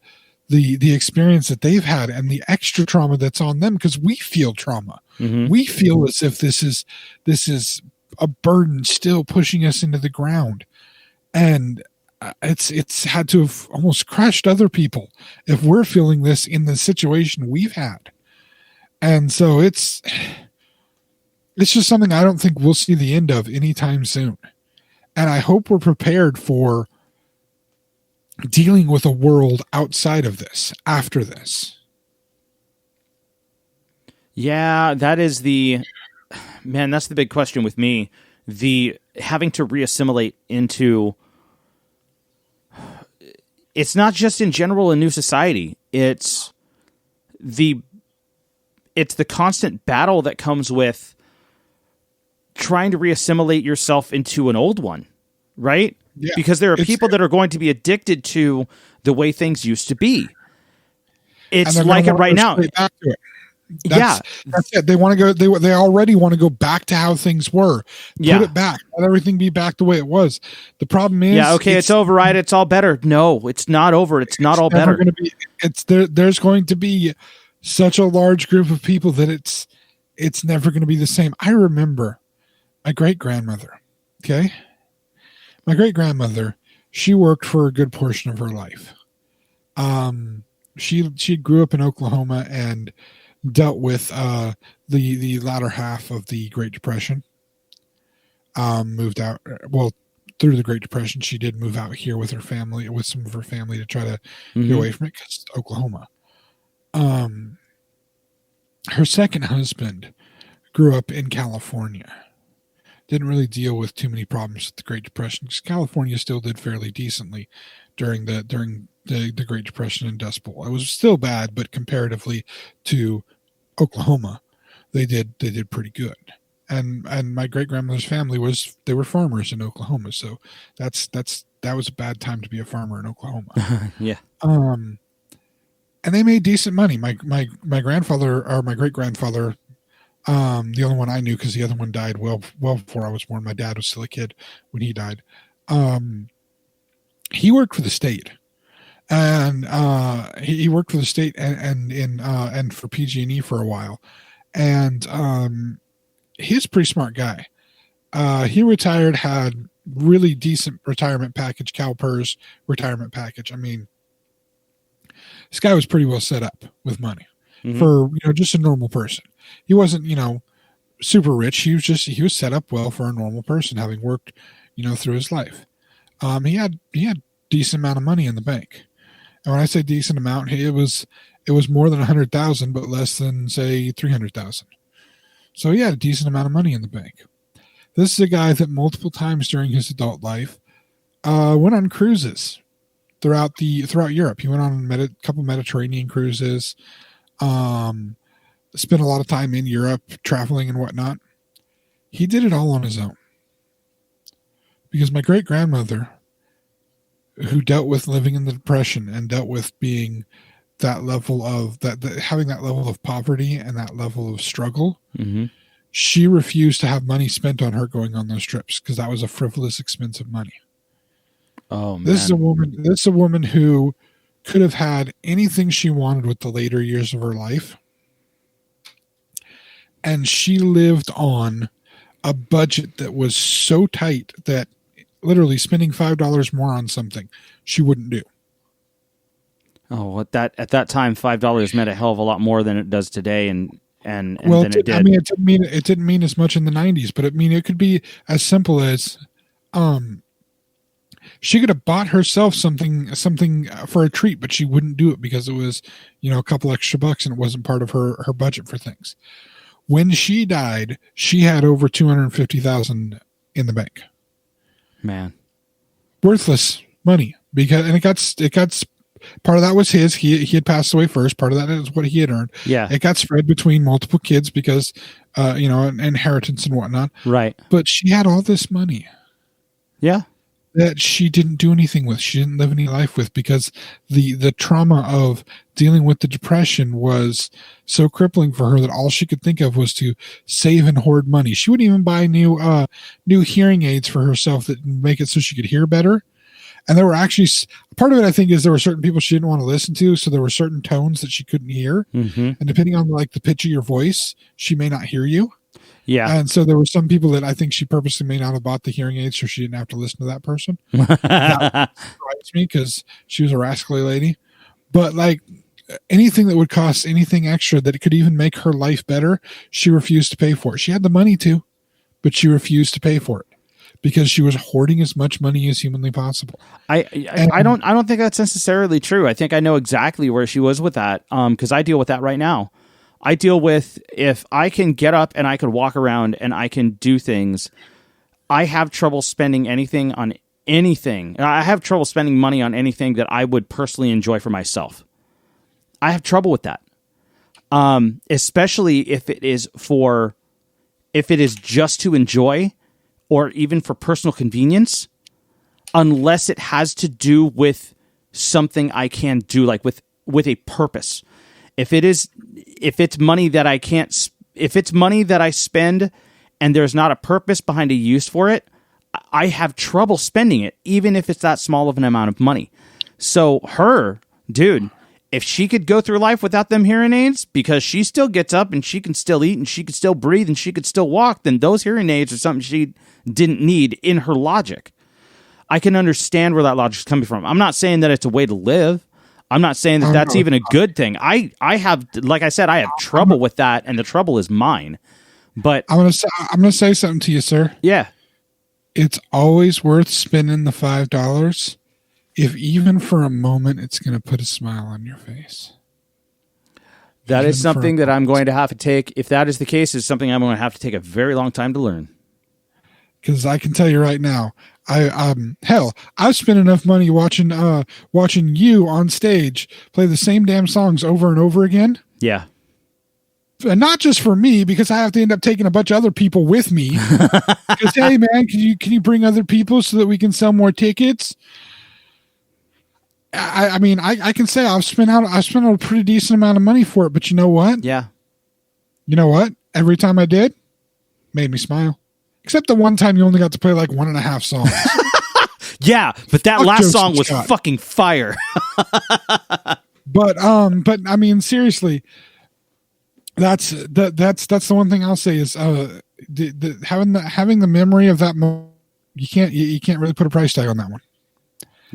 experience that they've had and the extra trauma that's on them, because we feel trauma. Mm-hmm. We feel as if this is a burden still pushing us into the ground, and it's had to have almost crushed other people if we're feeling this in the situation we've had. And so it's just something I don't think we'll see the end of anytime soon. And I hope we're prepared for dealing with a world outside of this, after this. Yeah, that's the big question with me. having to reassimilate into. It's not just in general a new society. It's the constant battle that comes with trying to reassimilate yourself into an old one, right? Yeah. Because there are people that are going to be addicted to the way things used to be. It's like it right now. That's it. They want to go. They already want to go back to how things were. Put it back. Let everything be back the way it was. The problem is, it's over, right? It's all better. No, it's not over. It's not all better. There's going to be such a large group of people that it's never going to be the same. I remember my great grandmother. Okay, my great grandmother. She worked for a good portion of her life. She grew up in Oklahoma and dealt with the latter half of the Great Depression. Moved out through the Great Depression. She did move out here with her family, with some of her family, to try to get away from it, because it's Oklahoma. Her second husband grew up in California. Didn't really deal with too many problems with the Great Depression, because California still did fairly decently during the Great Depression and Dust Bowl. It was still bad, but comparatively to Oklahoma, they did pretty good. And my great grandmother's family they were farmers in Oklahoma, so that was a bad time to be a farmer in Oklahoma. Yeah. And they made decent money. My grandfather, or my great grandfather, the only one I knew, because the other one died well before I was born. My dad was still a kid when he died. He worked for the state. And he worked for the state and for PG&E for a while, and he's a pretty smart guy. He retired, had really decent retirement package, CalPERS retirement package. I mean, this guy was pretty well set up with money for just a normal person. He wasn't super rich. He was set up well for a normal person, having worked through his life. He had decent amount of money in the bank. And when I say decent amount, it was more than 100,000, but less than, say, 300,000. So he had a decent amount of money in the bank. This is a guy that multiple times during his adult life went on cruises throughout Europe. He went on a couple Mediterranean cruises, spent a lot of time in Europe traveling and whatnot. He did it all on his own. Because my great grandmother, who dealt with living in the Depression and dealt with being that level of having that level of poverty and that level of struggle, she refused to have money spent on her going on those trips, because that was a frivolous, expensive money. Oh man. This is a woman who could have had anything she wanted with the later years of her life, and she lived on a budget that was so tight that literally spending $5 more on something she wouldn't do. Oh, at that time, $5 meant a hell of a lot more than it does today, and then it did. I mean, it didn't mean as much in the 90s, but it could be as simple as, she could have bought herself something for a treat, but she wouldn't do it because it was, a couple extra bucks, and it wasn't part of her budget for things. When she died, she had over $250,000 in the bank. Man, worthless money, because it got part of that was his. He had passed away first. Part of that is what he had earned. Yeah, it got spread between multiple kids because inheritance and whatnot. Right, but she had all this money. Yeah, that she didn't do anything with. She didn't live any life with, because the trauma of dealing with the Depression was so crippling for her that all she could think of was to save and hoard money. She wouldn't even buy new hearing aids for herself that make it so she could hear better. And there were actually, part of it, I think, is there were certain people she didn't want to listen to, so there were certain tones that she couldn't hear. And depending on the pitch of your voice, she may not hear you. Yeah. And so there were some people that I think she purposely may not have bought the hearing aids so she didn't have to listen to that person. That surprised me, because she was a rascally lady. But anything that would cost anything extra that it could even make her life better, she refused to pay for it. She had the money to, but she refused to pay for it, because she was hoarding as much money as humanly possible. I don't think that's necessarily true. I think I know exactly where she was with that, because I deal with that right now. I deal with, if I can get up and I can walk around and I can do things, I have trouble spending anything on anything. I have trouble spending money on anything that I would personally enjoy for myself. I have trouble with that. Especially if it is just to enjoy or even for personal convenience, unless it has to do with something I can do, like with a purpose. If it's money that I spend and there's not a purpose behind a use for it, I have trouble spending it, even if it's that small of an amount of money. So dude, if she could go through life without them hearing aids because she still gets up and she can still eat and she could still breathe and she could still walk, then those hearing aids are something she didn't need in her logic. I can understand where that logic is coming from. I'm not saying that it's a way to live. I'm not saying that that's even a good thing. I have, like I said, I have trouble with that, and the trouble is mine. But I'm gonna say something to you, sir. Yeah, it's always worth spending the $5 if even for a moment it's going to put a smile on your face. That is something that I'm going to have to take. If that is the case, is something I'm going to have to take a very long time to learn. Because I can tell you right now, I've spent enough money watching you on stage play the same damn songs over and over again. Yeah. And not just for me, because I have to end up taking a bunch of other people with me. Because hey man, can you bring other people so that we can sell more tickets? I mean, I can say I've spent a pretty decent amount of money for it, but you know what? Yeah. You know what? Every time I did, made me smile. Except the one time you only got to play like 1.5 songs. Yeah, but that last song was fucking fire. But I mean, seriously, that's the one thing I'll say is having the memory of that moment. You can't really put a price tag on that one.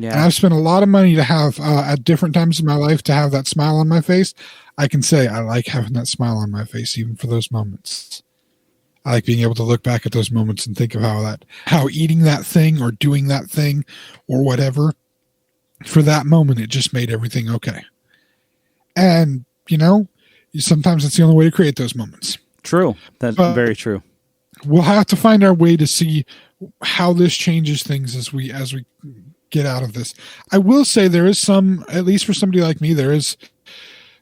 Yeah, and I've spent a lot of money to have at different times in my life to have that smile on my face. I can say I like having that smile on my face even for those moments. I like being able to look back at those moments and think of how eating that thing or doing that thing or whatever, for that moment, it just made everything okay. And, sometimes it's the only way to create those moments. True. That's very true. We'll have to find our way to see how this changes things as we get out of this. I will say there is some, at least for somebody like me, there is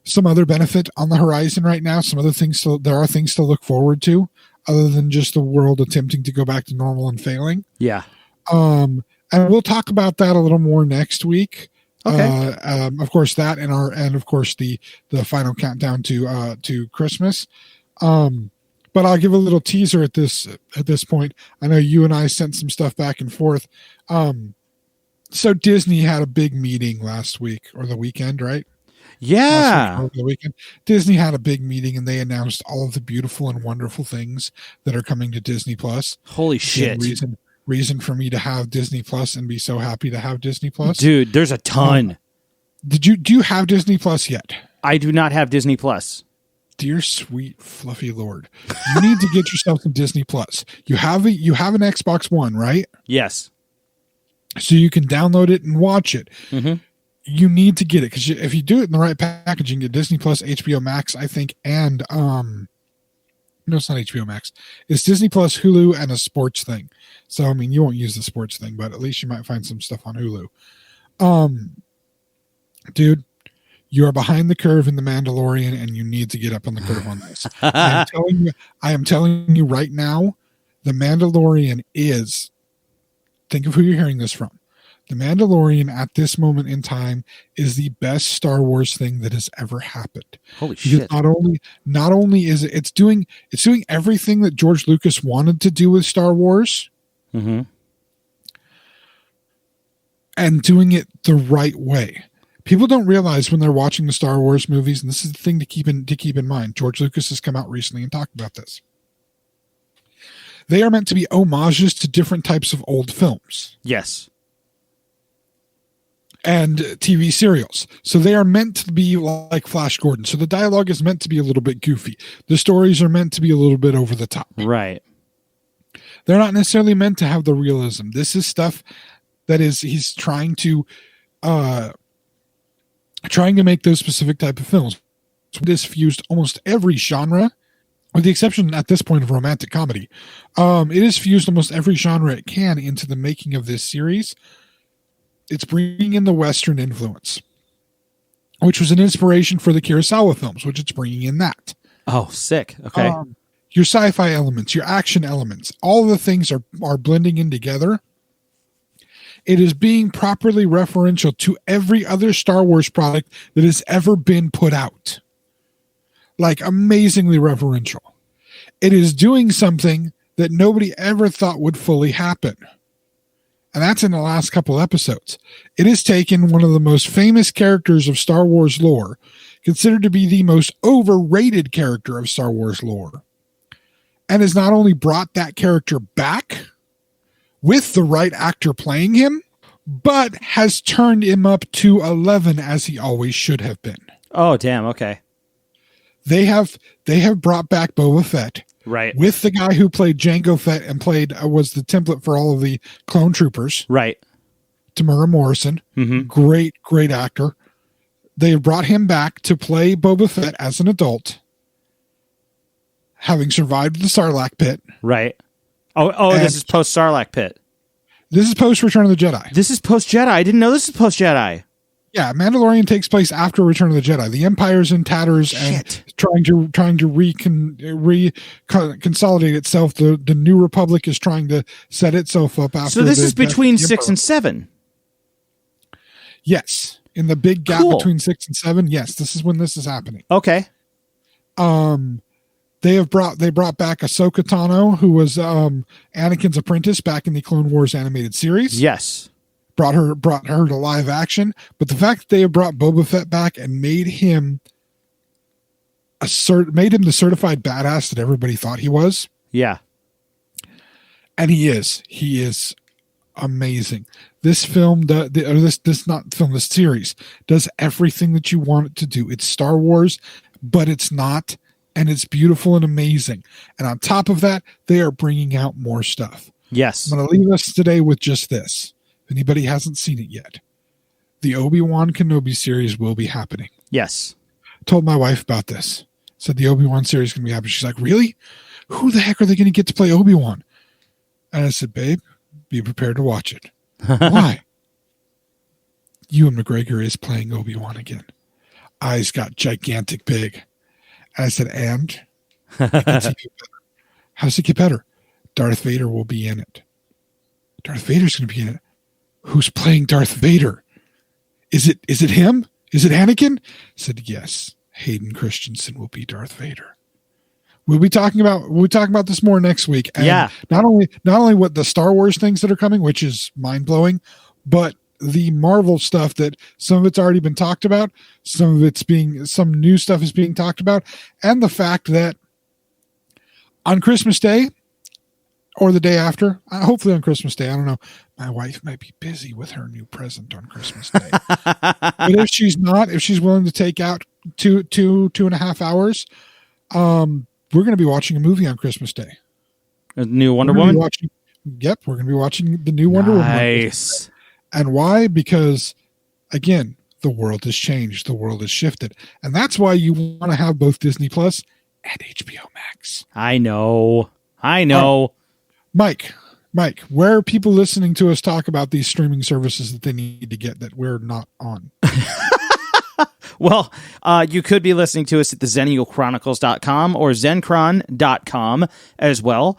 some other benefit on the horizon right now. Some other things, there are things to look forward to, other than just the world attempting to go back to normal and failing. Yeah. And we'll talk about that a little more next week. Okay. Of course that and of course the final countdown to Christmas. But I'll give a little teaser at this point. I know you and I sent some stuff back and forth. So Disney had a big meeting last week or the weekend, right? Yeah. The weekend. Disney had a big meeting and they announced all of the beautiful and wonderful things that are coming to Disney Plus. Holy shit. Reason for me to have Disney Plus and be so happy to have Disney Plus. Dude, there's a ton. Do you have Disney Plus yet? I do not have Disney Plus. Dear sweet fluffy Lord, you need to get yourself some Disney Plus. You have an Xbox One, right? Yes. So you can download it and watch it. Mm-hmm. You need to get it because if you do it in the right package, you can get Disney Plus, HBO Max, I think, and no, it's not HBO Max. It's Disney Plus, Hulu, and a sports thing. So I mean, you won't use the sports thing, but at least you might find some stuff on Hulu. Dude, you are behind the curve in The Mandalorian, and you need to get up on the curve on this. I am telling you right now, The Mandalorian is. Think of who you're hearing this from. The Mandalorian at this moment in time is the best Star Wars thing that has ever happened. Holy shit. Not only is it's doing everything that George Lucas wanted to do with Star Wars. Mm-hmm. And doing it the right way. People don't realize when they're watching the Star Wars movies, and this is the thing to keep in mind. George Lucas has come out recently and talked about this. They are meant to be homages to different types of old films. Yes. And TV serials. So they are meant to be like Flash Gordon. So the dialogue is meant to be a little bit goofy. The stories are meant to be a little bit over the top. Right. They're not necessarily meant to have the realism. This is stuff that he's trying to make those specific type of films. So this fused almost every genre with the exception at this point of romantic comedy. It has fused almost every genre it can into the making of this series. It's bringing in the Western influence, which was an inspiration for the Kurosawa films, which it's bringing in that. Oh, sick. Okay. Your sci-fi elements, your action elements, all of the things are blending in together. It is being properly referential to every other Star Wars product that has ever been put out. Like, amazingly referential. It is doing something that nobody ever thought would fully happen. And that's in the last couple episodes. It has taken one of the most famous characters of Star Wars lore, considered to be the most overrated character of Star Wars lore, and has not only brought that character back with the right actor playing him, but has turned him up to 11 as he always should have been. Oh, damn. Okay. They have brought back Boba Fett. Right. With the guy who played Jango Fett and was the template for all of the clone troopers. Right. Tamura Morrison. Mm-hmm. Great actor. They have brought him back to play Boba Fett as an adult, having survived the Sarlacc pit. Right. Oh, this is post Sarlacc pit. This is post Return of the Jedi. This is post Jedi. I didn't know this is post Jedi. Yeah, Mandalorian takes place after Return of the Jedi. The Empire's in tatters and trying to consolidate itself. The New Republic is trying to set itself up after. So this is between 6 and 7. Yes, in the big gap between 6 and 7. Yes, this is when this is happening. Okay. They brought back Ahsoka Tano, who was Anakin's apprentice back in the Clone Wars animated series. Yes. Brought her to live action, but the fact that they have brought Boba Fett back and made him the certified badass that everybody thought he was. Yeah. And he is amazing. This film, this series does everything that you want it to do. It's Star Wars, but it's not, and it's beautiful and amazing. And on top of that, they are bringing out more stuff. Yes. I'm going to leave us today with just this. If anybody hasn't seen it yet, the Obi-Wan Kenobi series will be happening. Yes. Told my wife about this. Said the Obi-Wan series is going to be happening. She's like, really? Who the heck are they going to get to play Obi-Wan? And I said, babe, be prepared to watch it. Why? Ewan McGregor is playing Obi-Wan again. Eyes got gigantic big. And I said, and? How's it get better? Darth Vader will be in it. Darth Vader's going to be in it. Who's playing Darth Vader? Is it him? Is it Anakin? I said, yes. Hayden Christensen will be Darth Vader. We'll be talking about this more next week. And yeah. Not only what the Star Wars things that are coming, which is mind blowing, but the Marvel stuff that some of it's already been talked about, some new stuff is being talked about, and the fact that on Christmas Day or the day after, hopefully on Christmas Day, I don't know, my wife might be busy with her new present on Christmas Day. But if she's not, if she's willing to take out two and a half hours, we're going to be watching a movie on Christmas Day. A new Wonder Woman? We're going to be watching the new Wonder Woman. Nice. And why? Because, again, the world has changed. The world has shifted. And that's why you want to have both Disney Plus and HBO Max. I know. Mike, where are people listening to us talk about these streaming services that they need to get that we're not on? Well, you could be listening to us at the XennialChronicles.com or Zencron.com as well.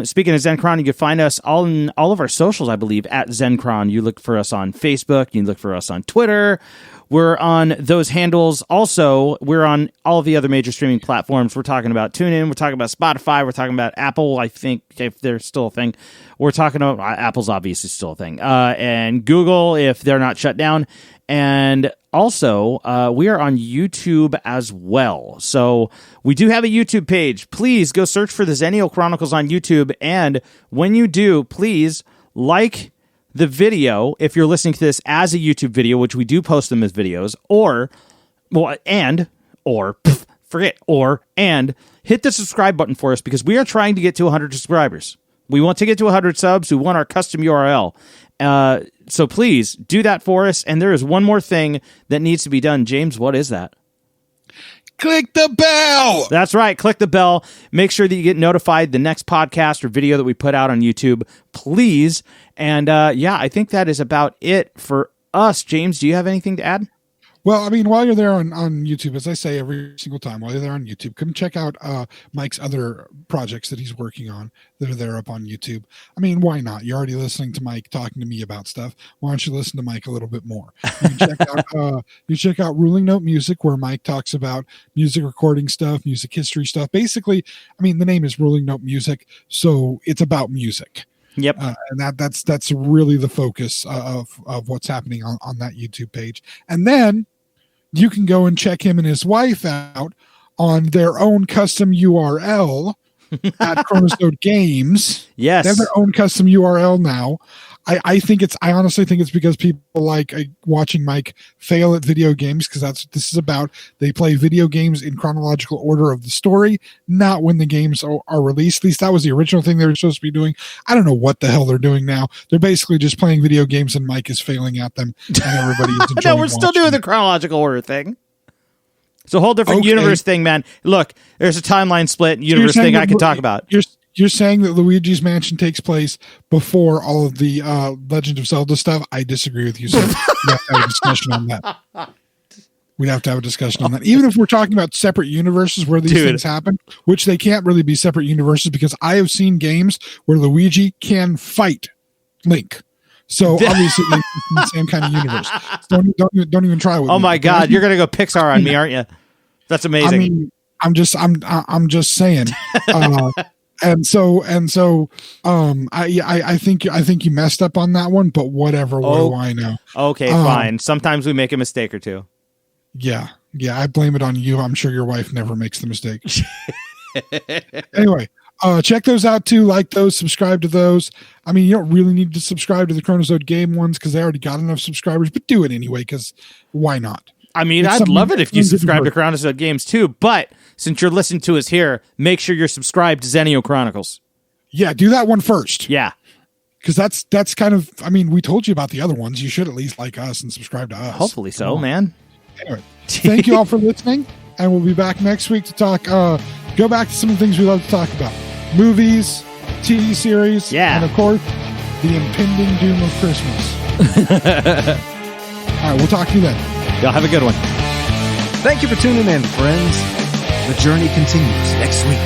Speaking of Zencron, you can find us on all of our socials, I believe, at Zencron. You look for us on Facebook. You look for us on Twitter. We're on those handles. Also, we're on all of the other major streaming platforms. We're talking about TuneIn. We're talking about Spotify. We're talking about Apple, I think, if they're still a thing. We're talking about Apple's obviously still a thing. And Google, if they're not shut down. And also, we are on YouTube as well. So we do have a YouTube page. Please go search for the Xennial Chronicles on YouTube. And when you do, please like the video if you're listening to this as a YouTube video, which we do post them as videos, and hit the subscribe button for us because we are trying to get to 100 subscribers. We want to get to 100 subs. We want our custom URL. So please do that for us. And there is one more thing that needs to be done. James, what is that? Click the bell. That's right. Click the bell. Make sure that you get notified the next podcast or video that we put out on YouTube, please. And yeah, I think that is about it for us. James, do you have anything to add? Well, I mean, while you're there on YouTube, as I say every single time, while you're there on YouTube, come check out Mike's other projects that he's working on that are there up on YouTube. I mean, why not? You're already listening to Mike talking to me about stuff. Why don't you listen to Mike a little bit more? You check out Ruling Note Music, where Mike talks about music recording stuff, music history stuff. Basically, I mean, the name is Ruling Note Music, so it's about music. Yep. And that's really the focus of what's happening on that YouTube page. And then you can go and check him and his wife out on their own custom URL at Chronicles Games. Yes. They have their own custom URL now. I honestly think it's because people like watching Mike fail at video games, because that's what this is about. They play video games in chronological order of the story, not when the games are released. At least that was the original thing they were supposed to be doing. I don't know what the hell they're doing now. They're basically just playing video games and Mike is failing at them, and everybody is enjoying. No, we're still doing the chronological order thing. It's a whole different universe thing, man. Look, there's a timeline split universe thing I can talk about. You're saying that Luigi's Mansion takes place before all of the Legend of Zelda stuff? I disagree with you, sir. We have to have a discussion on that. We'd have to have a discussion on that. Even if we're talking about separate universes where these things happen, which they can't really be separate universes, because I have seen games where Luigi can fight Link. So obviously it's the same kind of universe. Don't even try with me. Oh my God, you're gonna go Pixar on me, aren't you? That's amazing. I mean, I'm just saying. And so, I think you messed up on that one, but whatever. What do I know? Okay, fine. Sometimes we make a mistake or two. Yeah. I blame it on you. I'm sure your wife never makes the mistake. Anyway, check those out too. Like those, subscribe to those. I mean, you don't really need to subscribe to the Chronicles Game ones because they already got enough subscribers, but do it anyway, because why not? I mean, I'd love it if you subscribe to Chronicles Games too, but since you're listening to us here, make sure you're subscribed to Xennial Chronicles. Yeah, do that one first. Yeah. Because that's kind of, I mean, we told you about the other ones. You should at least like us and subscribe to us. Hopefully so, man. Anyway, thank you all for listening, and we'll be back next week to talk, go back to some of the things we love to talk about. Movies, TV series, and of course, the impending doom of Christmas. All right, we'll talk to you then. Y'all have a good one. Thank you for tuning in, friends. The journey continues next week.